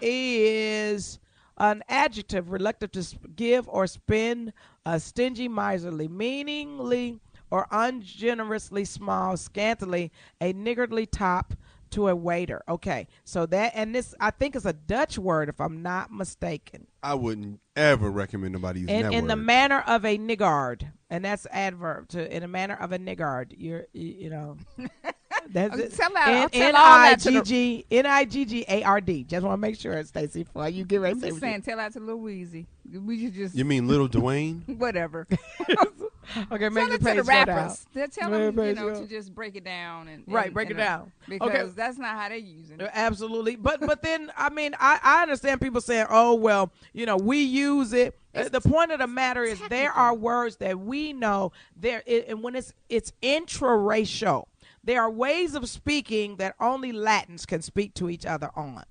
is an adjective reluctant to give or spend, stingy, miserly, meaningly or ungenerously small, scantily, a niggardly top to a waiter. Okay, so that, and this I think is a Dutch word if I'm not mistaken. I wouldn't ever recommend nobody using that word. In the manner of a niggard, and that's adverb to in the manner of a niggard. You know. That's it. Niggard. Just want to make sure, Stacey, before you get ready to say. I'm just saying, tell that to Lil Weezy. We should just. You mean Little Dwayne? Whatever. Okay, make the page to the rappers. Tell them, to just break it down and break it down because that's not how they use it. Absolutely, but then I mean I understand people saying, oh well, we use it. The point of the matter is there are words that we know there, and when it's intraracial. There are ways of speaking that only Latins can speak to each other on.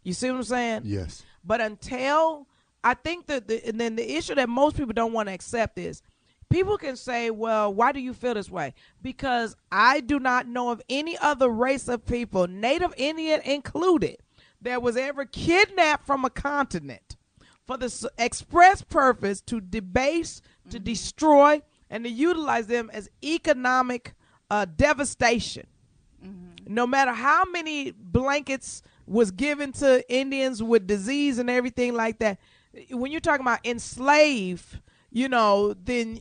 You see what I'm saying? Yes. But until, I think that and then the issue that most people don't want to accept is people can say, well, why do you feel this way? Because I do not know of any other race of people, Native Indian included, that was ever kidnapped from a continent for the express purpose to debase, to destroy, and to utilize them as economic devastation. No matter how many blankets was given to Indians with disease and everything like that, when you're talking about enslave, then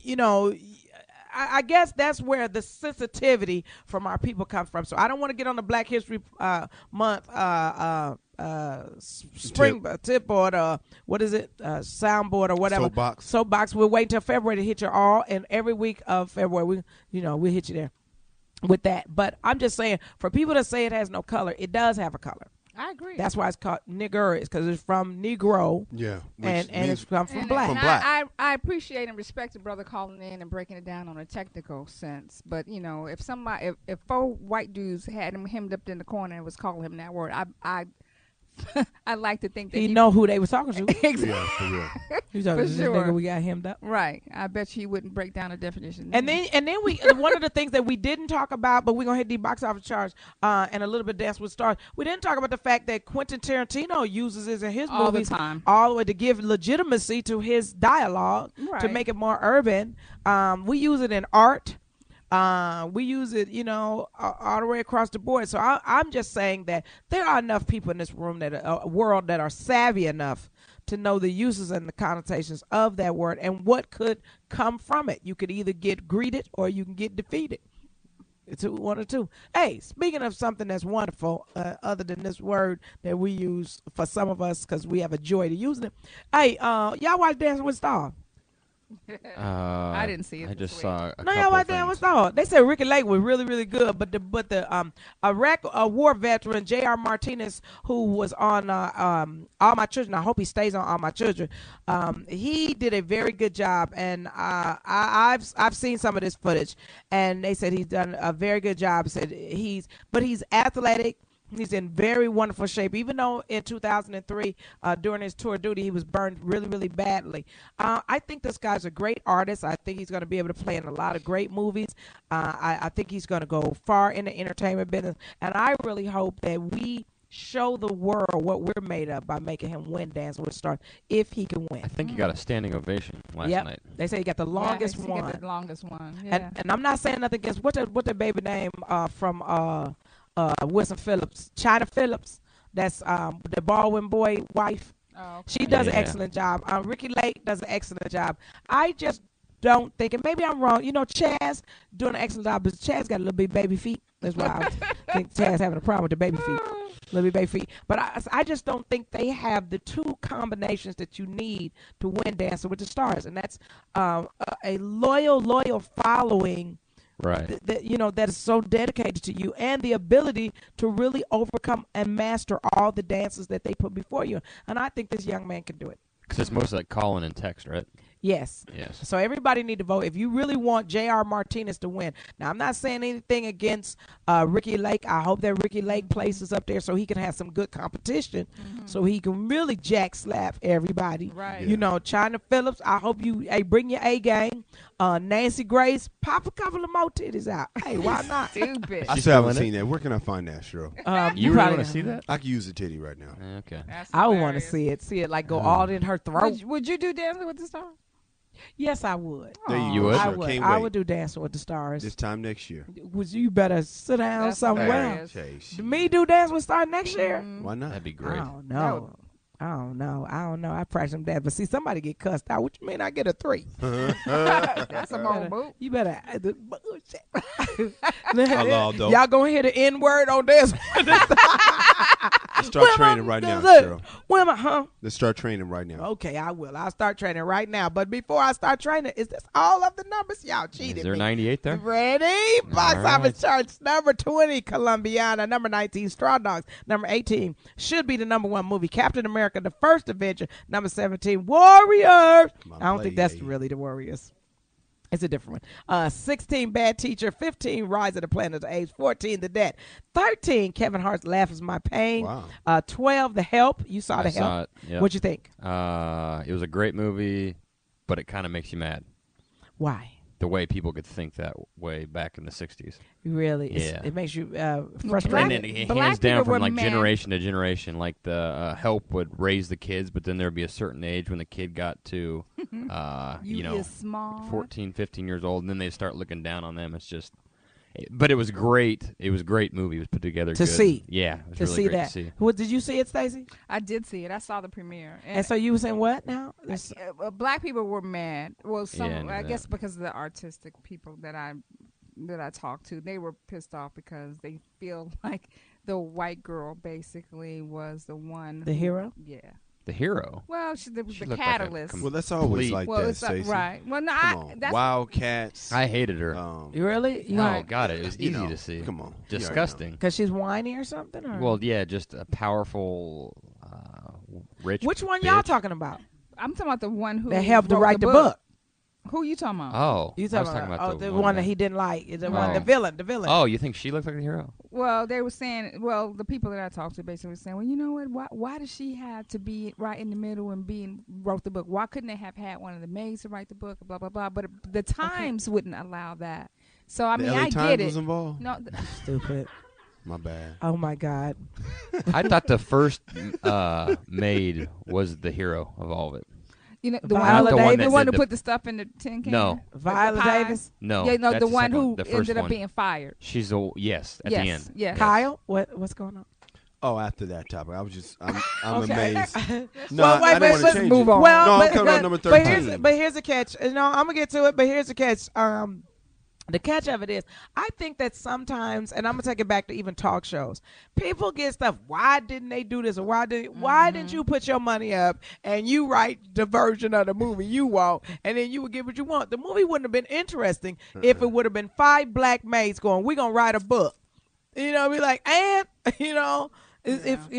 I guess that's where the sensitivity from our people comes from. So I don't want to get on the Black History Month spring tip or what is it, soundboard or whatever, soapbox. We'll wait until February to hit you all, and every week of February we'll hit you there with that. But I'm just saying, for people to say it has no color, it does have a color. I agree. That's why it's called nigger, because it's from Negro. Yeah, and it's from black. From black. I appreciate and respect the brother calling in and breaking it down on a technical sense. But if somebody, if 4 white dudes had him hemmed up in the corner and was calling him that word, I like to think that he know who they was talking to. Exactly. Yeah, for real. He's talking to this nigga we got hemmed up. Right. I bet he wouldn't break down a definition. And then we one of the things that we didn't talk about, but we're gonna hit the box office charts and a little bit Dance with Stars. We didn't talk about the fact that Quentin Tarantino uses it in his all movies the time, all the way to give legitimacy to his dialogue, to make it more urban. We use it in art. We use it, all the way across the board. So I'm just saying that there are enough people in this room world that are savvy enough to know the uses and the connotations of that word and what could come from it. You could either get greeted or you can get defeated. It's one or two. Hey, speaking of something that's wonderful, other than this word that we use for some of us because we have a joy to using it. Hey, y'all watch Dancing with Stars? I didn't see it. I just saw a no, couple y'all watch things. Dancing with Stars. They said Ricky Lake was really, really good, but the Iraq war veteran J.R. Martinez, who was on All My Children, I hope he stays on All My Children. He did a very good job, and I've seen some of this footage, and they said he's done a very good job. Said he's athletic. He's in very wonderful shape, even though in 2003, during his tour of duty, he was burned really, really badly. I think this guy's a great artist. I think he's going to be able to play in a lot of great movies. I think he's going to go far in the entertainment business. And I really hope that we show the world what we're made of by making him win Dancing with the Stars, if he can win. I think he got a standing ovation last night. They say he got the longest one. He got the longest one. Yeah. And I'm not saying nothing against what the baby name from Wilson Phillips, China Phillips, that's the Baldwin boy wife. Oh, okay. She does an excellent job. Ricky Lake does an excellent job. I just don't think, and maybe I'm wrong. Chaz doing an excellent job, but Chaz got a little bit baby feet. That's why I think Chaz having a problem with the baby feet. Little bit baby feet. But I just don't think they have the two combinations that you need to win Dancing with the Stars, and that's a loyal following. Right. That is so dedicated to you, and the ability to really overcome and master all the dances that they put before you. And I think this young man can do it. Because it's mostly like calling and text, right? Yes. Yes. So everybody need to vote. If you really want J.R. Martinez to win. Now, I'm not saying anything against Ricky Lake. I hope that Ricky Lake places up there so he can have some good competition, so he can really jack slap everybody. Right. China Phillips, I hope you bring your A game. Nancy Grace, pop a couple of more titties out. Hey, why not? Stupid. I still haven't seen that. Where can I find that, Cheryl? You really want to see that? I can use a titty right now. Okay. I would want to see it like go all in her throat. Would you do Dancing with the Stars? Yes, I would. There You would? I Cheryl. would. Can't I wait. would do Dancing with the Stars. This time next year. You better sit down That's somewhere. hilarious. Me do Dancing with the Stars next year? Why not? That'd be I great. don't know. I practice them dance, but see, somebody get cussed out. What you mean I get a 3? That's a bold move. You better. Hello, though. Y'all gonna hear the N-word on this? Let's start training right now, Cheryl. Where am I, huh? Let's start training right now. Okay, I will. I'll start training right now. But before I start training, is this all of the numbers? Y'all cheated Is there me. 98 there? Ready? Box All office charts. Number 20, Columbiana. Number 19, Straw Dogs. Number 18, should be the number 1 movie, Captain America, The First Avenger. Number 17, Warriors. I don't think that's really the Warriors. It's a different one. 16, Bad Teacher. 15, Rise of the Planet of the Apes. 14, The Dead. 13, Kevin Hart's Laugh is My Pain. Wow. 12, The Help. You saw The Help. Saw it. Yep. What'd you think? It was a great movie, but it kind of makes you mad. Why? The way people could think that way back in the 60s. Really? Yeah. It makes you And frustrated. then Black hands down people from were like mad. generation to generation. Like the help would raise the kids, but then there'd be a certain age when the kid got to, is small. 14, 15 years old, and then they start looking down on them. It's just, but it was great. It was a great movie. It was put together To good. see. Yeah, it was To really see great that. to see. What, did you see it, Stacey? I did see it. I saw the premiere. And so you were saying what now? Black people were mad. Well, some Yeah, I know I guess that. because of the artistic people that I talked to, they were pissed off because they feel like the white girl basically was the one. The hero? Yeah. The hero. Well, she was She the looked like a catalyst. Well, that's always Complete- like Well, that, it's Stacey. right. Well, no, Come on. that's Wildcats. I hated her. You really? You Oh God, it was you easy know, to see. come on. Disgusting. Because she's whiny or something? Or? Well, yeah, just a powerful, rich. Which one y'all bitch. talking about? I'm talking about the one who That helped to wrote write the book. Who you talking about? Oh, You I was talking about the one that he didn't like. The one, the villain. Oh, you think she looked like the hero? Well, they were saying, well, the people that I talked to basically were saying, well, you know what? Why does she have to be right in the middle and wrote the book? Why couldn't they have had one of the maids to write the book? Blah blah blah. But the Times wouldn't allow that. So I The mean, LA I Times get it. was involved? No, Stupid. My bad. Oh my God. I thought the first maid was the hero of all of it. you know the Viola one, Davis? the one did who the- put the stuff in the tin can. No. Viola The pie? Davis? No, Yeah, no, that's the one second who the first ended up one. being fired. She's the yes at yes, the end. Yes. Kyle? What's going on? Oh, after that topic, I was just, I'm Okay. amazed. Well, wait, I didn't want let's to change move it. on. Well, No, I'm but, coming on but, number but 13. here's the catch. I'm gonna get to it, but here's the catch. The catch of it is, I think that sometimes, and I'm gonna take it back to even talk shows. People get stuff. Why didn't they do this? Or why didn't you put your money up and you write the version of the movie you want, and then you would get what you want? The movie wouldn't have been interesting if it would have been 5 black maids going, "We're gonna write a book." Be like, and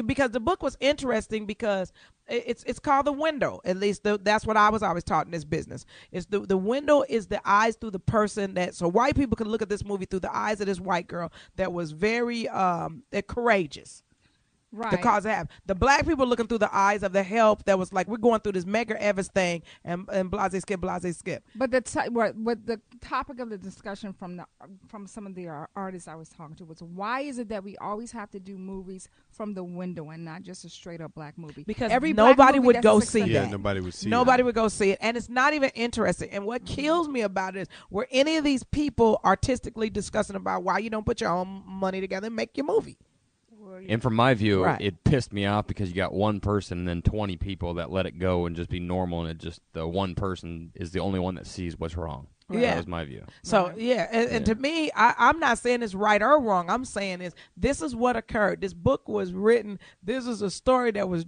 because the book was interesting because it's called The Window. At least that's what I was always taught in this business. It's the window is the eyes through the person so white people can look at this movie through the eyes of this white girl that was very courageous. Right. The cause it happened. The black people looking through the eyes of the help that was like, we're going through this Medgar Evers thing and blase skip. But the topic of the discussion from some of the artists I was talking to was, why is it that we always have to do movies from the window and not just a straight up black movie? Because every black nobody movie would that's go successful- see Yeah, that. nobody would see Nobody it. would go see it, and it's not even interesting. And what kills me about it is, were any of these people artistically discussing about why you don't put your own money together and make your movie? Well, And from my view, Right. it pissed me off because you got one person and then 20 people that let it go and just be normal, and it just the one person is the only one that sees what's wrong. Yeah. That was my view. So and to me, I'm not saying it's right or wrong. I'm saying this is what occurred. This book was written. This is a story that was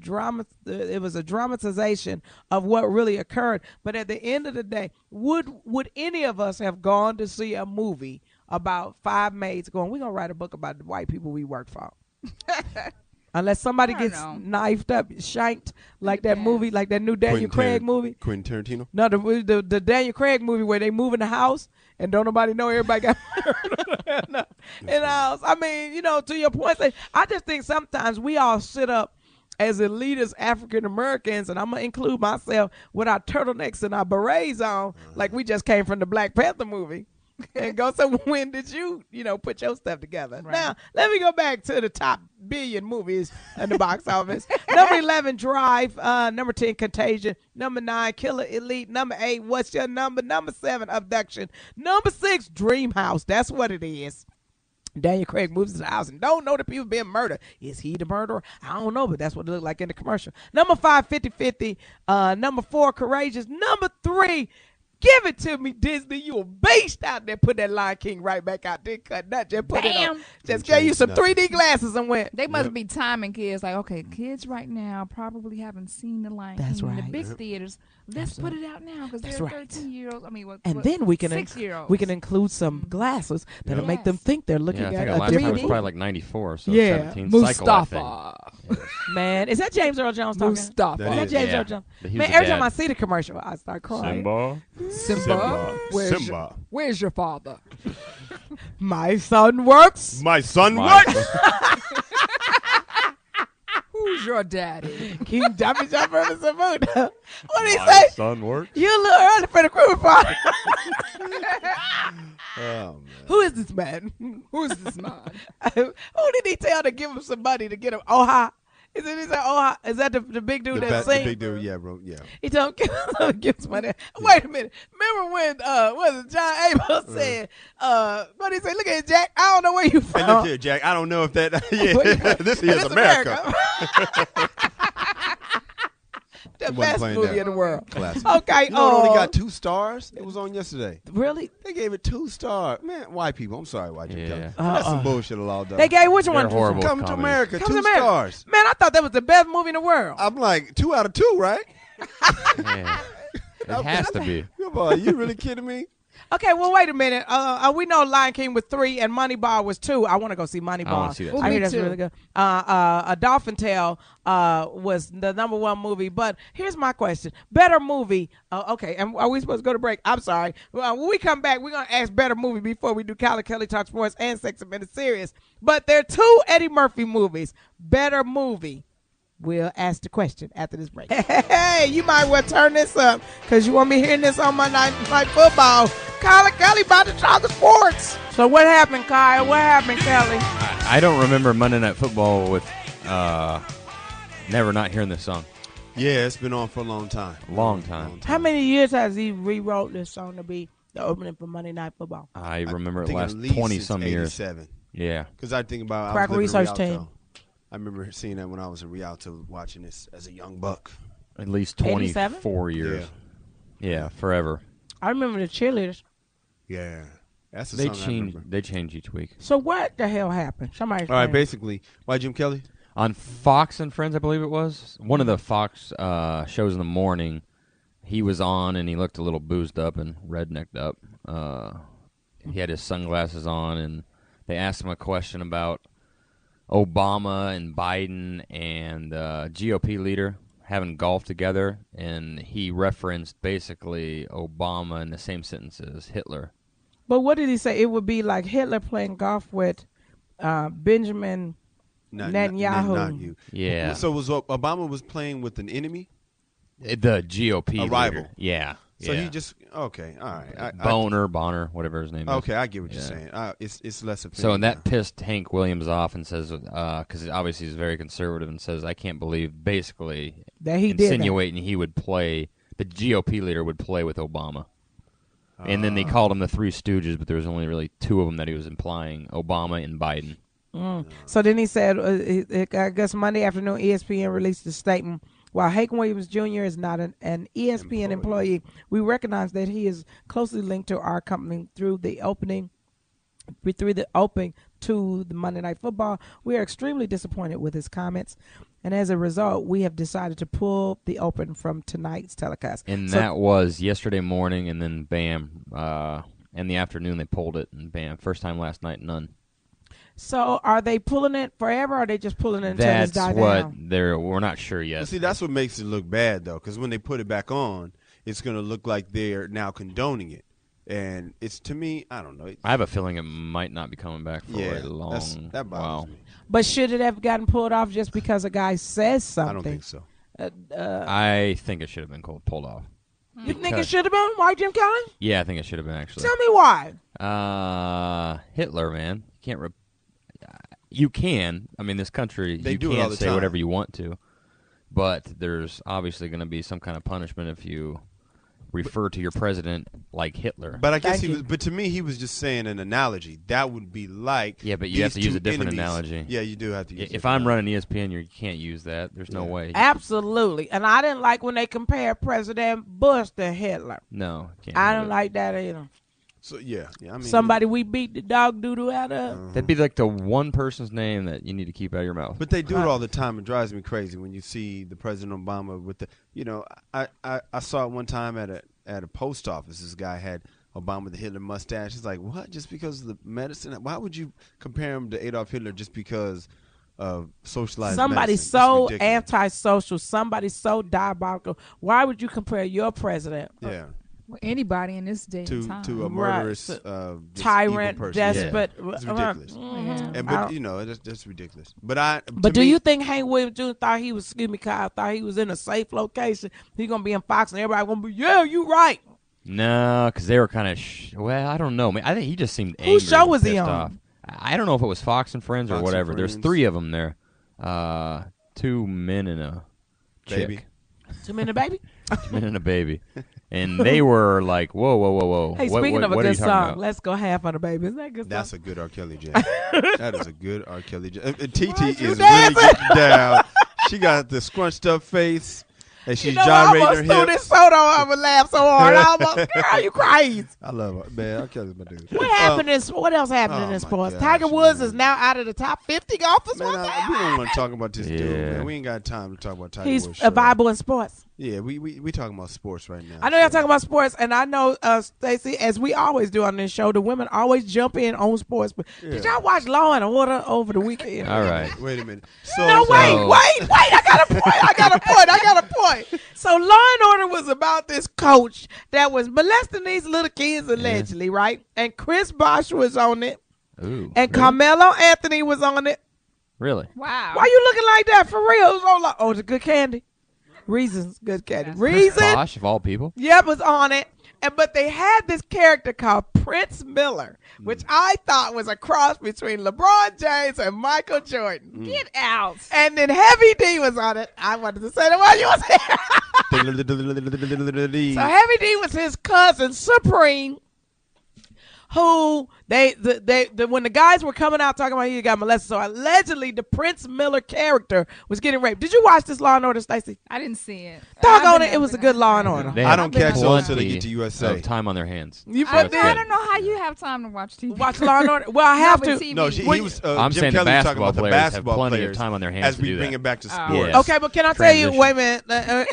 it was a dramatization of what really occurred. But at the end of the day, would any of us have gone to see a movie about 5 maids going, we're gonna write a book about the white people we work for? Unless somebody gets knifed up, shanked, like that movie, like that new Daniel Craig movie. Quentin Tarantino? No, the Daniel Craig movie where they move in the house and don't nobody know everybody got murdered in the house. I mean, to your point, I just think sometimes we all sit up as elitist African Americans, and I'm going to include myself, with our turtlenecks and our berets on, like we just came from the Black Panther movie. And go, so when did you put your stuff together? Right. Now, let me go back to the top billion movies in the box office. Number 11, Drive. Number 10, Contagion. Number 9, Killer Elite. Number 8, What's Your Number? Number 7, Abduction. Number 6, Dream House. That's what it is. Daniel Craig moves to the house and don't know the people being murdered. Is he the murderer? I don't know, but that's what it looked like in the commercial. Number 5, 50-50. Number 4, Courageous. Number 3, Give it to me, Disney. You a beast out there. Put that Lion King right back out there. Cut that. Just put it on. Just gave you some 3D glasses and went. They must be timing kids like, okay, kids right now probably haven't seen the Lion King in the big theaters. Let's put it out now because they're 13-year-olds. I mean, then we can 6-year-olds. We can include some glasses that'll make them think they're looking at a last 3D. time was probably like 94, so 17. Mustafa. Man, is that James Earl Jones talking? Mustafa. Is that James Earl Jones? Man, every time I see the commercial, I start crying. Simba. Where's your father? My son works. My son works. Who's your daddy? King Jummy Jumper and Samoon. What did he My say? son works. You a little early for the crew father. Oh, man. Who is this man? Who's this man? Who did he tell to give him some money to get him? Oha. Is that the big dude that sings? The big dude, yeah, bro, yeah. He don't give some money. Wait a minute. Remember when was it John Abel said, what did he say? Look at it, Jack. I don't know where you from. Hey, look here, Jack. I don't know if that this is America. The best movie in the world. Classic. Okay. You know it only got 2 stars? It was on yesterday. Really? They gave it 2 stars. Man, white people. I'm sorry, white people. Yeah. That's some bullshit all done. They gave which one? Horrible. Come to America, Come 2 to America. stars. Man, I thought that was the best movie in the world. I'm like 2 out of 2, right? Yeah. It has to be. Come on, you really kidding me? Okay, well, wait a minute. We know Lion King was 3 and Moneyball was 2. I want to go see Moneyball. I want to see that. I hear that's really good. A Dolphin Tale was the number 1 movie. But here's my question: better movie? Okay, and are we supposed to go to break? I'm sorry. When we come back, we're gonna ask better movie before we do Kelly Talk Sports and Sex and Minutes Serious. But there are 2 Eddie Murphy movies. Better movie. We'll ask the question after this break. Hey, you might well turn this up because you want me hearing this on my night football. Kelly about to talk sports. So what happened, Kyle? What happened, Kelly? I don't remember Monday Night Football with never not hearing this song. Yeah, it's been on for a long time. Long time. How many years has he rewrote this song to be the opening for Monday Night Football? I remember it think last at least 20-some years. 87. Yeah. Because I think about Crack Research Team. I remember seeing that when I was in Rialto watching this as a young buck. At least 24 years. Yeah, forever. I remember the cheerleaders. Yeah. That's the They song I change. remember. They change each week. So what the hell happened? Somebody. All right, basically, why Jim Kelly? On Fox and Friends, I believe it was. One of the Fox shows in the morning, he was on and he looked a little boozed up and rednecked up. He had his sunglasses on and they asked him a question about Obama and Biden and GOP leader having golf together, and he referenced basically Obama in the same sentence as Hitler. But what did he say? It would be like Hitler playing golf with Benjamin Netanyahu. Yeah. So was Obama was playing with an enemy? The GOP a rival. leader. Yeah. So he just okay, all right. Bonner, whatever his name is. Okay, I get what you're saying. It's less offensive. So and that pissed Hank Williams off and says, because obviously he's very conservative and says, I can't believe basically that he insinuating he would play, the GOP leader would play with Obama. And then they called him the Three Stooges, but there was only really 2 of them that he was implying, Obama and Biden. So then he said, I guess Monday afternoon, ESPN released a statement. While Hakeem Williams Jr. is not an ESPN employee, we recognize that he is closely linked to our company through the opening to the Monday Night Football. We are extremely disappointed with his comments, and as a result, we have decided to pull the open from tonight's telecast. And that was yesterday morning, and then bam, in the afternoon they pulled it, and bam, first time last night, none. So are they pulling it forever, or are they just pulling it until it's died down? We're not sure yet. Well, see, that's what makes it look bad, though, because when they put it back on, it's going to look like they're now condoning it. And it's, to me, I don't know. I have a feeling it might not be coming back for a long that bothers me. But should it have gotten pulled off just because a guy says something? I don't think so. I think it should have been pulled off. You think it should have been? Why, Jim Kelly? Yeah, I think it should have been, actually. Tell me why. Hitler, man. You can't you can. I mean, this country, you can say whatever you want to. But there's obviously going to be some kind of punishment if you refer to your president like Hitler. But I guess but to me, he was just saying an analogy. That would be like. Yeah, but you have to use a different analogy. Yeah, you do have to use If I'm running ESPN, you can't use that. There's no way. Absolutely. And I didn't like when they compared President Bush to Hitler. No. I didn't like that either. So, yeah. I mean, somebody we beat the dog doo-doo out of. That'd be like the one person's name that you need to keep out of your mouth. But they do it all the time. It drives me crazy when you see the President Obama with the, I saw it one time at a post office. This guy had Obama with the Hitler mustache. It's like, what? Just because of the medicine? Why would you compare him to Adolf Hitler just because of socialized Somebody medicine? so antisocial. Somebody so diabolical. Why would you compare your president? Yeah. Well, anybody in this day to and time. a murderous tyrant, Yeah. despot. It's ridiculous. But that's ridiculous. But do you think Hank Williams Jr. thought he was? Kyle thought he was in a safe location. He's gonna be in Fox, and everybody gonna be, yeah, you right. No, because they were kind of. Well, I don't know. I think he just seemed angry. Whose show was he on? Off. I don't know if it was Fox and Friends or whatever. There's 3 of them there. 2 men and a baby. Chick. 2 men and a baby. 2 men and a baby. And they were like, whoa. Hey, speaking of a good song, let's go half on the baby. Isn't that a good song? That's a good R. Kelly jam. That is a good R. Kelly jam. TT is really getting down. She got the scrunched up face. And she's gyrating her hips. I almost threw this soda on. I would laugh so hard. Girl, you crazy. I love her. Man, R. Kelly's my dude. What happened what else happened in sports? Tiger Woods is now out of the top 50 golfers. Man, we don't want to talk about this dude, man. We ain't got time to talk about Tiger Woods. He's a Bible in sports. Yeah, we talking about sports right now. I know y'all talking about sports, and I know, Stacey, as we always do on this show, the women always jump in on sports. But did y'all watch Law and Order over the weekend? All right. Wait a minute. Wait. I got a point. So Law and Order was about this coach that was molesting these little kids allegedly, right? And Chris Bosh was on it. Ooh, and Carmelo Anthony was on it. Really? Wow. Why you looking like that for real? It's a good candy. Reasons, good candy. Reason. Bosh, of all people. Yep, was on it. But they had this character called Prince Miller, which I thought was a cross between LeBron James and Michael Jordan. Get out. And then Heavy D was on it. I wanted to say that while you was here. So Heavy D was his cousin, Supreme, who when the guys were coming out talking about he got molested, so allegedly the Prince Miller character was getting raped. Did you watch this Law and Order, Stacey? I didn't see it. Doggone it was a good Law and Order. I don't catch those until they get to USA. Time on their hands. I don't know how you have time to watch TV. Watch Law and Order. Well, I have to. No, he was. I'm Jim saying Kelly the was talking about the basketball have plenty players of time on their hands as to we do bring that. it back to sports. Yes. Okay, but can I tell you? Wait a minute.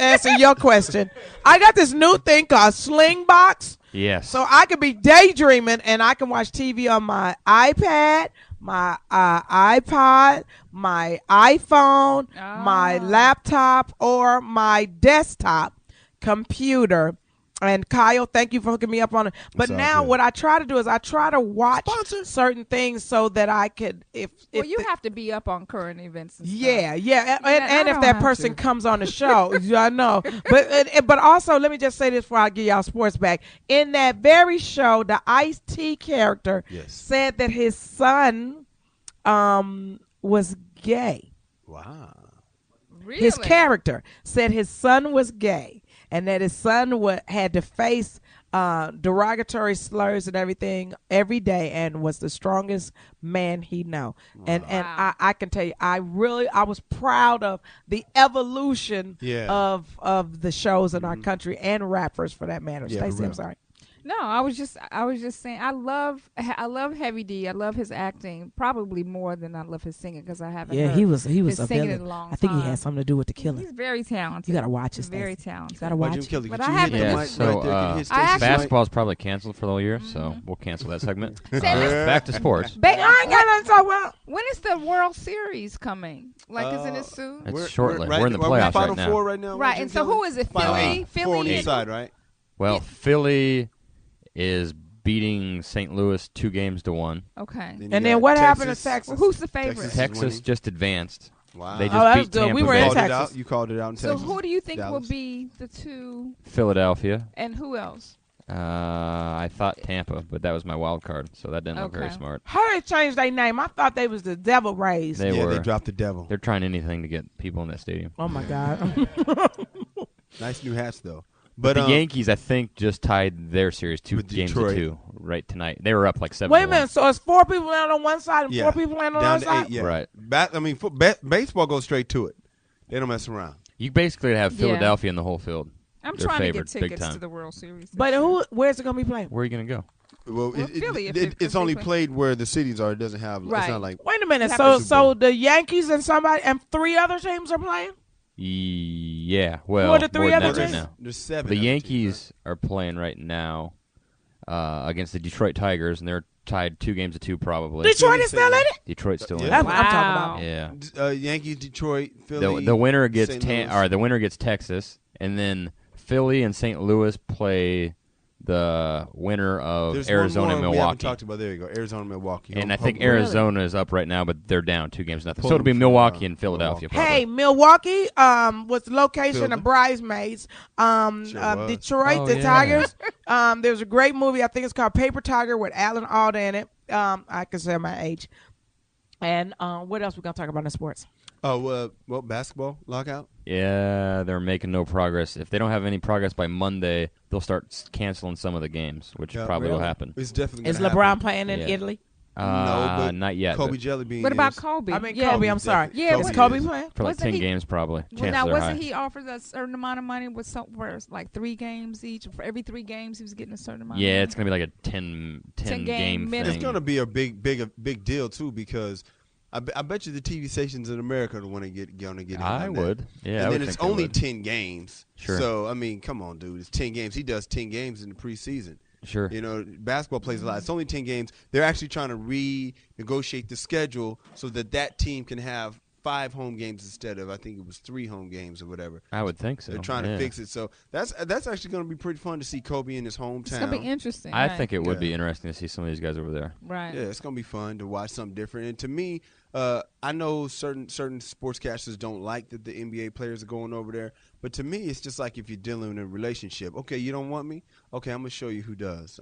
Answer your question. I got this new thing called Slingbox. Yes. So I could be daydreaming and I can watch TV on my iPad, my iPod, my iPhone, my laptop, or my desktop computer. And Kyle, thank you for hooking me up on it. But now what I try to do is I try to watch certain things so that I could, if you have to be up on current events. And stuff. Yeah. And if that person comes on the show, I know. But also, let me just say this before I give y'all sports back. In that very show, the Ice-T character said that his son was gay. Wow. Really? His character said his son was gay. And that his son had to face derogatory slurs and everything every day, and was the strongest man he know. And I can tell you, I was proud of the evolution of the shows in our country and rappers for that matter. Stacey, I'm sorry. No, I was just saying I love Heavy D. I love his acting probably more than I love his singing because I haven't. Yeah, heard he was his a singing villain. in a long I think time. he had something to do with the killing. He's very talented. You gotta watch it. Very talented. You gotta watch it. But I have basketball's probably canceled for the whole year, so we'll cancel that segment. Say Back to sports. I ain't got nothing to talk about. When is the World Series coming? Like, isn't it soon? It's shortly. We're in the playoffs right now. Four right now. Right, and so who is it? Philly? Four on each side, right? Well, Philly is beating St. Louis 2-1. Okay. And then what happened to Texas? Well, who's the favorite? Texas just advanced. Wow. They just that was beat good. Tampa We were Bay. in Texas. You called it out in Texas. So who do you think Dallas. will be the two? Philadelphia. And who else? I thought Tampa, but that was my wild card, so that didn't look very smart. How they changed their name? I thought they was the Devil Rays. They dropped the devil. They're trying anything to get people in that stadium. Oh my God. Nice new hats though. But the Yankees, I think, just tied their series 2-2 right tonight. They were up like 7-1. Wait a minute. So it's 4 people landing on one side and 4 people landing on the other side? Yeah. Right. Baseball goes straight to it. They don't mess around. You basically have Philadelphia in the whole field. I'm They're trying favored, to get big tickets time. to the World Series. But where's it going to be playing? Where are you going to go? Well, Philly, it's only played where the cities are. It doesn't have. Right. It's not like. Wait a minute. So the Yankees and 3 other teams are playing? Yeah. Well, Who are the 3 more than other that right teams? now. There's 7. The Yankees are playing right now against the Detroit Tigers, and they're tied 2-2 probably. Detroit is still in it? Detroit's still in it. That's what I'm talking about. Yeah. Yankees, Detroit, Philly. The winner gets St. the winner gets Texas, and then Philly and St. Louis play the winner of Arizona and Milwaukee. We haven't talked about. There you go, Arizona, Milwaukee. And I think Arizona is up right now, but they're down 2-0. So it'll be Milwaukee and Philadelphia. Hey, Milwaukee was the location of Bridesmaids. Detroit, the Tigers. There's a great movie. I think it's called Paper Tiger with Alan Alda in it. I can say my age. And what else we gonna talk about in sports? Oh, well, basketball lockout. Yeah, they're making no progress. If they don't have any progress by Monday, they'll start canceling some of the games, which probably will happen. It's definitely. Is LeBron playing in Italy? No, but not yet. Kobe Jellybean. What about Kobe? I mean, Kobe. I'm sorry. Yeah, is Kobe playing? For like 10 games, probably. Well, now, wasn't he offered a certain amount of money with for like 3 games each? For every 3 games, he was getting a certain amount. Yeah, of money? it's gonna be like a 10 game thing. It's gonna be a big deal too, because I bet you the TV stations in America want to get in. I would. Yeah, and I then it's think only 10 games. Sure. So I mean, come on, dude. It's 10 games. He does 10 games in the preseason. Sure. You know, basketball plays a lot. It's only 10 games. They're actually trying to renegotiate the schedule so that team can have 5 home games instead of, I think it was 3 home games or whatever. I would think so. They're trying to fix it. So that's actually going to be pretty fun to see Kobe in his hometown. It's going to be interesting. I think it would be interesting to see some of these guys over there. Right. Yeah, it's going to be fun to watch something different. And to me, I know certain sportscasters don't like that the NBA players are going over there. But to me, it's just like if you're dealing in a relationship. Okay, you don't want me? Okay, I'm going to show you who does.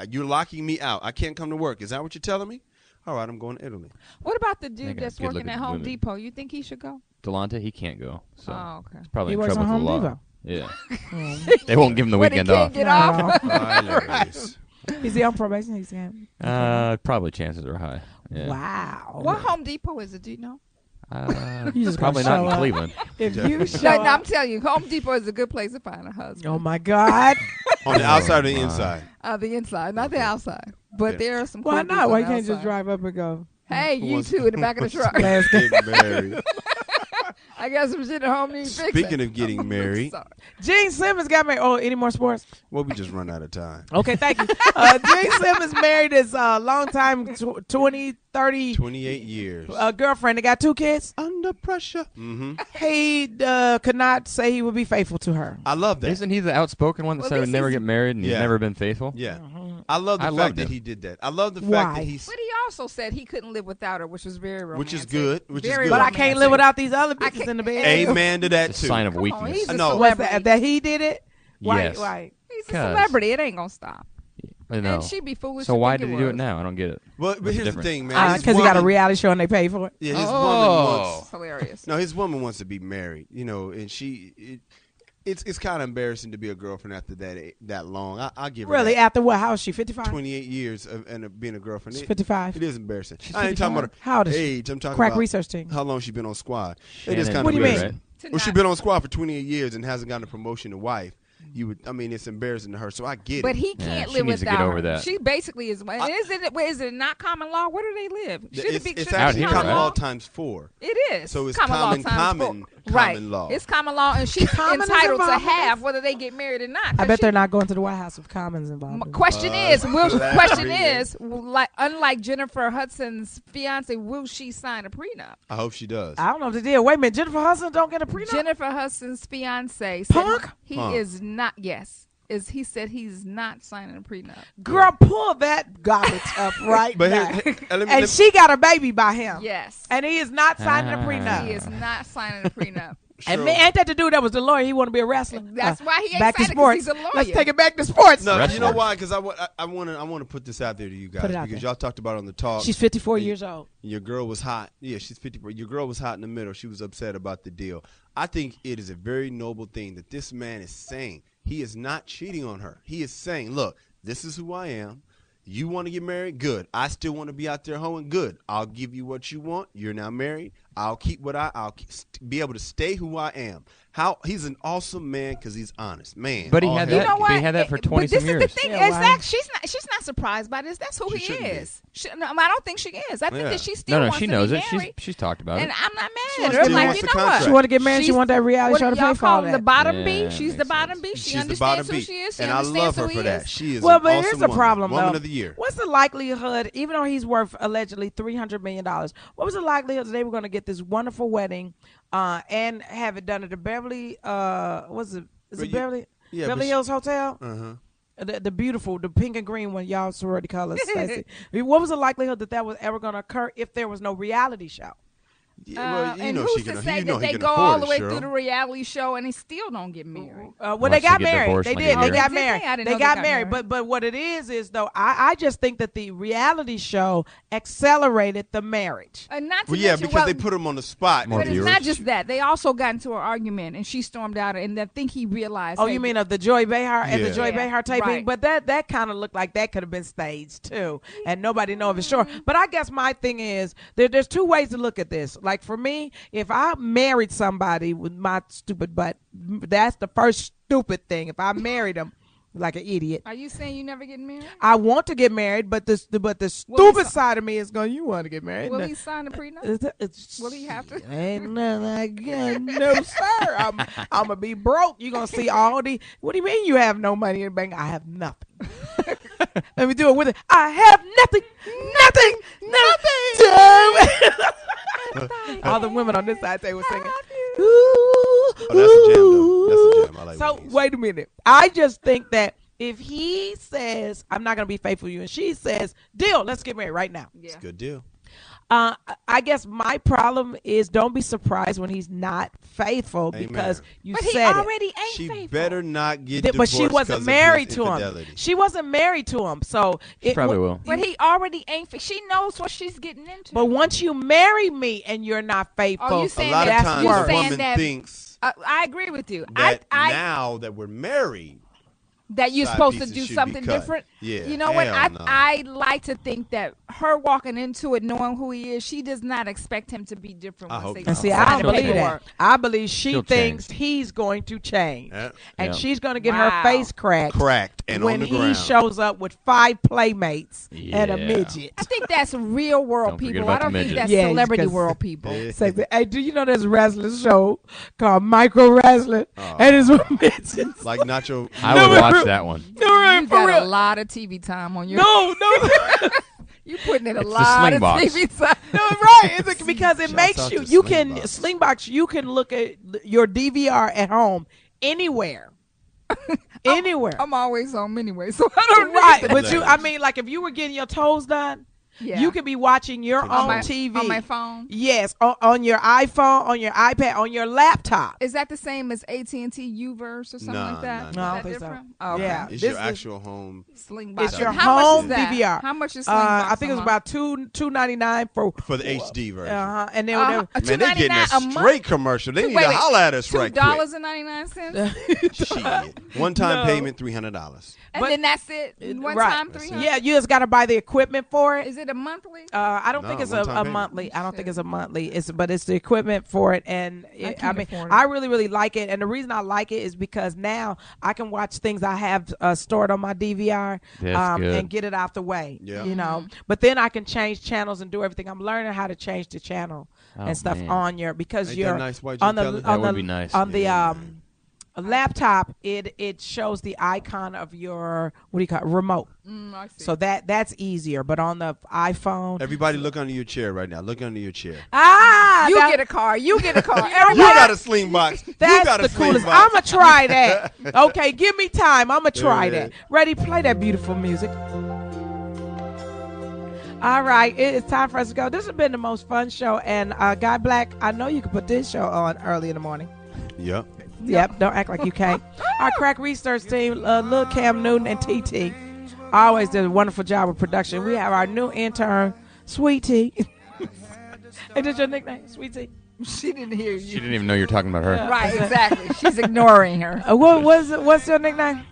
You're locking me out. I can't come to work. Is that what you're telling me? All right, I'm going to Italy. What about the dude that's working at Home Depot? You think he should go? Delonte, he can't go. So okay. He's probably he in works trouble on with Home the law. Depot. Yeah. They won't give him the weekend off. Get off. Is he on probation? He's probably chances are high. Yeah. Wow. What Home Depot is it? Do you know? Probably not in Cleveland. If you no, I'm telling you, Home Depot is a good place to find a husband. Oh my God! On the outside or the inside? The inside, not the outside. But there are some. Why not? Why you can't outside. just drive up and go? Hey, you two in the back of the truck. Let's get married. I got some shit at home need fixing. Speaking of getting married, Gene Simmons got married. Oh, any more sports? Well, we just run out of time. Okay, thank you. Gene Simmons married his long-time 28 years girlfriend. They got 2 kids. Under pressure. Mm-hmm. He could not say he would be faithful to her. I love that. Isn't he the outspoken one that said he would never get married and he's never been faithful? Yeah. I love the fact that he did that. I love the fact that he's. But he also said he couldn't live without her, which was very romantic. Which is good. But I can't live without these other bitches in the bed. Amen to that It's too. a sign of weakness. He's a No, celebrity. that he did it. Yes. Right. He's a celebrity. It ain't gonna stop. I know. And she'd be foolish. So to why think did he it do it was. now? I don't get it. But here's the difference? thing, man. Because he got a reality show and they pay for it. Yeah, his woman wants. Hilarious. No, his woman wants to be married. You know, and It's kind of embarrassing to be a girlfriend after that long. I give her Really? that. After what? How is she? 55? 28 years of being a girlfriend. She's 55. It is embarrassing. She's I ain't talking about How old is her she? age. I'm talking Crack about research team. how long she been on Squad. Shannon, It is kind of what do you mean? embarrassing. Well, she's been on Squad for 28 years and hasn't gotten a promotion to wife. It's embarrassing to her, so I get it. But he can't she live needs to without get her. over that. She basically is. Is it not common law? Where do they live? It's out actually here, common right? law times 4. It is. So it's common common right. law. It's common law, and she's Common is entitled to involved in half this? whether they get married or not. I bet they're not going to the White House with Commons involved. Question is, hilarious. unlike Jennifer Hudson's fiance, will she sign a prenup? I hope she does. I don't know if they did. Wait a minute. Jennifer Hudson don't get a prenup? Jennifer Hudson's fiance said Punk? he is not. Yes. He said he's not signing a prenup. Girl, pull that garbage up right But now. here, She got a baby by him. Yes. And he is not signing a prenup. He is not signing a prenup. And man, ain't that the dude that was the lawyer? He want to be a wrestler. That's why he ain't back to signing, 'cause sports. he's a lawyer. Let's take it back to sports. No, Wrestler. you know why? Because I want to put this out there to you guys Put it out because there. y'all talked about it on the talk. She's 54 years old. Your girl was hot. Yeah, she's 54. Your girl was hot in the middle. She was upset about the deal. I think it is a very noble thing that this man is saying. He is not cheating on her. He is saying, look, this is who I am. You want to get married? Good. I still want to be out there hoeing? Good. I'll give you what you want. You're now married. I'll keep what I'll be able to stay who I am. He's an awesome man because he's honest, man. But he had that. You know what? He had that for 20 some years. But this is the thing. Yeah, Exactly. She's not surprised by this. That's who She he shouldn't be. is. I don't think she is. I think Yeah. that she still wants she to knows be it. married. She's talked about And it. I'm not She mad at her. I'm still like, wants you the know what? contract. She want to get married. She want that reality What show do to y'all pay for all call the that. bottom Yeah, B? She's makes the bottom sense. B. She She's the understands bottom who B. she is. She And I understands love her who he for that. is. She is Well, an but awesome here's the woman. problem, Woman though. of the year. What's the likelihood, even though he's worth allegedly $300 million, what was the likelihood that they were going to get this wonderful wedding and have it done at the Beverly, Beverly Hills Hotel? Uh-huh. The beautiful, the pink and green one, y'all sorority colors, Stacey. What was the likelihood that was ever going to occur if there was no reality show? Yeah, well, And know who's she to can. say You know that he they can go all afford the it, way Cheryl. through the reality show and they still don't get married? Well, Unless they got they get married. divorced They like did. a They year. got Did they? married. I didn't They know they got got married. married. But what it is though, I just think that the reality show accelerated the marriage. And not to Well, yeah, mention, because they put him on the spot. More but it's viewers. not just that. They also got into an argument, and she stormed out, and I think he realized. Oh, hey, you mean of the Joy Behar and the Yeah. Joy Yeah, Behar taping? right. But that kind of looked like that could have been staged too, and nobody know if it's sure. But I guess my thing is there's two ways to look at this. Like for me, if I married somebody with my stupid butt, that's the first stupid thing. If I married him like an idiot, Are you saying you never getting married? I want to get married, but the Will he stupid si- side of me is going. You want to get married? Will No. he sign a prenup? Will he have to? Ain't nothing I got. No, sir. I'm gonna be broke. You gonna see all the. What do you mean you have no money in the bank? I have nothing. Let me do it with it. I have nothing. All the women on this side they were singing. Oh, that's a jam, though. That's a jam. I like So Whitney's. wait a minute. I just think that if he says I'm not gonna be faithful to you, and she says deal, let's get married right now. It's a good deal. I guess my problem is don't be surprised when he's not faithful Amen. because you But he said it. already ain't She faithful. better not get But divorced. she wasn't 'cause of married his to him. infidelity. She wasn't married to him, so She probably will. But he already ain't. She knows what she's getting into. But once you marry me and you're not faithful, Oh, you A saying lot of that's times worse. a Saying woman that- thinks I agree with you. that I now that we're married, that you're side supposed to pieces do should be something cut. different. Yeah, You know what? hell no. I like to think that her walking into it knowing who he is, she does not expect him to be different. I once hope they not. and see, sign I don't the believe paperwork. that. I believe she She'll thinks change. he's going to change, Yeah. and Yeah. she's going to get Wow. her face cracked and when on the he ground. shows up with 5 playmates and a Yeah. midget. I think that's real world Don't forget people. about I don't the think midget. that's Yeah, celebrity because- world people. Say, hey, do you know there's a wrestling show called Micro Wrestling, and it's with midgets? Like Nacho. I would watch that one. You got a lot of TV time on your. No. You putting in a It's the lot of Slingbox. TV time. No, right. It's because it Shouts makes out you. to You can Slingbox. Slingbox. You can look at your DVR at home anywhere, anywhere. I'm always home anyway, so I don't Right, need but that. you. I mean, like if you were getting your toes done, Yeah. You can be watching your own TV. On my phone? Yes, on your iPhone, on your iPad, on your laptop. Is that the same as AT&T Uverse or something like that? No, I don't Is that think so. different? Oh, okay. Yeah. It's your actual home. Sling box. It's your How home much is that? DVR. How much is Sling box? I think it's about $2.99 for the HD version. And then man, they getting a straight commercial. They need to holler at us right quick. $2.99. Shit. One-time payment, $300. And then that's it. One time, $300. Yeah, you just got to buy the equipment for it. Is it a monthly? I don't think it's a monthly. I don't think it's a monthly. But it's the equipment for it, and I really, really like it. And the reason I like it is because now I can watch things I have stored on my DVR and get it out the way. Yeah. You know, but then I can change channels and do everything. I'm learning how to change the channel and stuff on your because Ain't you're that nice, White on Jim the Kelly? on That would the be nice. on the laptop. It shows the icon of your remote. I see. So that's easier. But on the iPhone, Everybody look under your chair right now. Look under your chair. You get a car. You get a car. You got a sling box. That's you got the a sling coolest. box. I'm going to try that. Okay, give me time. I'm going to try that. Ready? Play that beautiful music. All right, it's time for us to go. This has been the most fun show. And Guy Black, I know you can put this show on early in the morning. Yep. Yep, don't act like you can't. Our crack research team, Lil Cam Newton and TT, always did a wonderful job with production. We have our new intern, Sweet Tea. Is that your nickname, Sweet Tea? She didn't hear you. She didn't even know you were talking about her. Right, exactly. She's ignoring her. What's your nickname?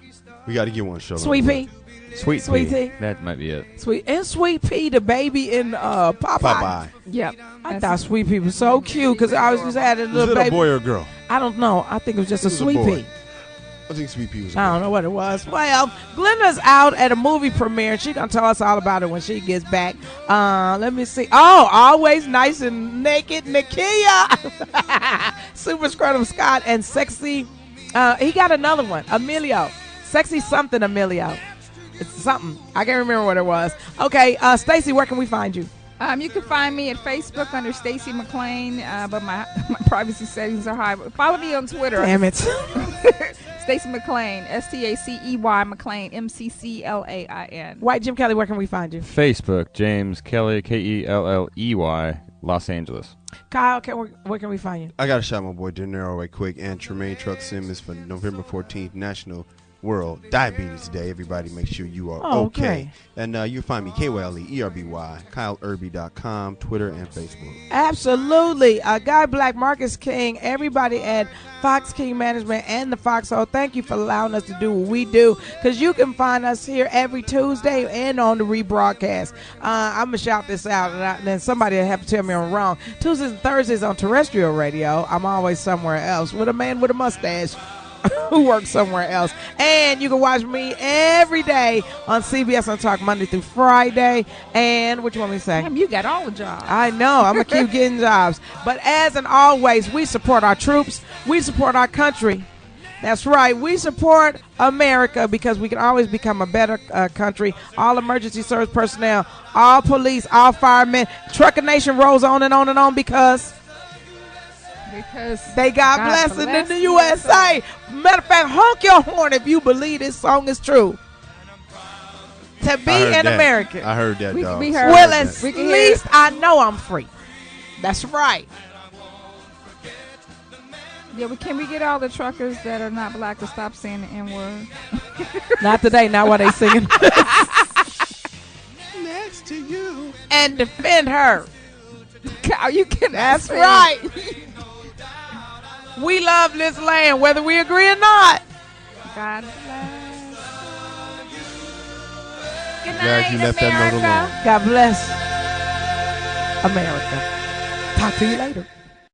We got to get one show. Sweet Pea. Sweet Tea. That might be it. Sweet Pea, the baby in Popeye. Yep. I thought Sweet Pea was so cute because I was just had a little Was it baby. a boy or a girl? I don't know. I think it was just It a was Sweet boy. Pea. I think Sweet Pea was a I don't know what it was. Well, Glenda's out at a movie premiere. She's going to tell us all about it when she gets back. Let me see. Oh, always nice and naked, Nakia. Super Scrotum Scott and Sexy. He got another one, Emilio. Sexy something, Emilio. It's something. I can't remember what it was. Okay, Stacy, where can we find you? You can find me at Facebook under Stacey McClain, but my privacy settings are high. Follow me on Twitter. Damn it. Stacey McClain, STACEY McClain, MCCLAIN. White Jim Kelly, where can we find you? Facebook, James Kelly, KELLEY, Los Angeles. Kyle, where can we find you? I got to shout my boy De Niro right quick and Tremaine Truck Simmons for November 14th, National World Diabetes Day. Everybody make sure you are okay. And you'll find me, KYLEERBY, KyleIrby.com, Twitter, and Facebook. Absolutely. Guy Black, Marcus King, everybody at Fox King Management and the Foxxhole, thank you for allowing us to do what we do, because you can find us here every Tuesday and on the rebroadcast. I'm going to shout this out, and then somebody will have to tell me I'm wrong. Tuesdays and Thursdays on terrestrial radio. I'm always somewhere else with a man with a mustache who works somewhere else. And you can watch me every day on CBS on Talk Monday through Friday. And what you want me to say? Damn, you got all the jobs. I know. I'm going to keep getting jobs. But as and always, we support our troops. We support our country. That's right. We support America because we can always become a better country. All emergency service personnel, all police, all firemen. Trucker Nation rolls on and on and on because they got blessing in the USA. Matter of fact, honk your horn if you believe this song is true. To be an American. I heard that, dog. Well, at least I know I'm free. That's right. Yeah, can we get all the truckers that are not black to stop saying the N-word? Not today, not while they singing. Next to you. And defend her. Kyle, you can. That's right. We love this land, whether we agree or not. God bless. Good Glad night, you left America. that note alone. God bless America. Talk to you later.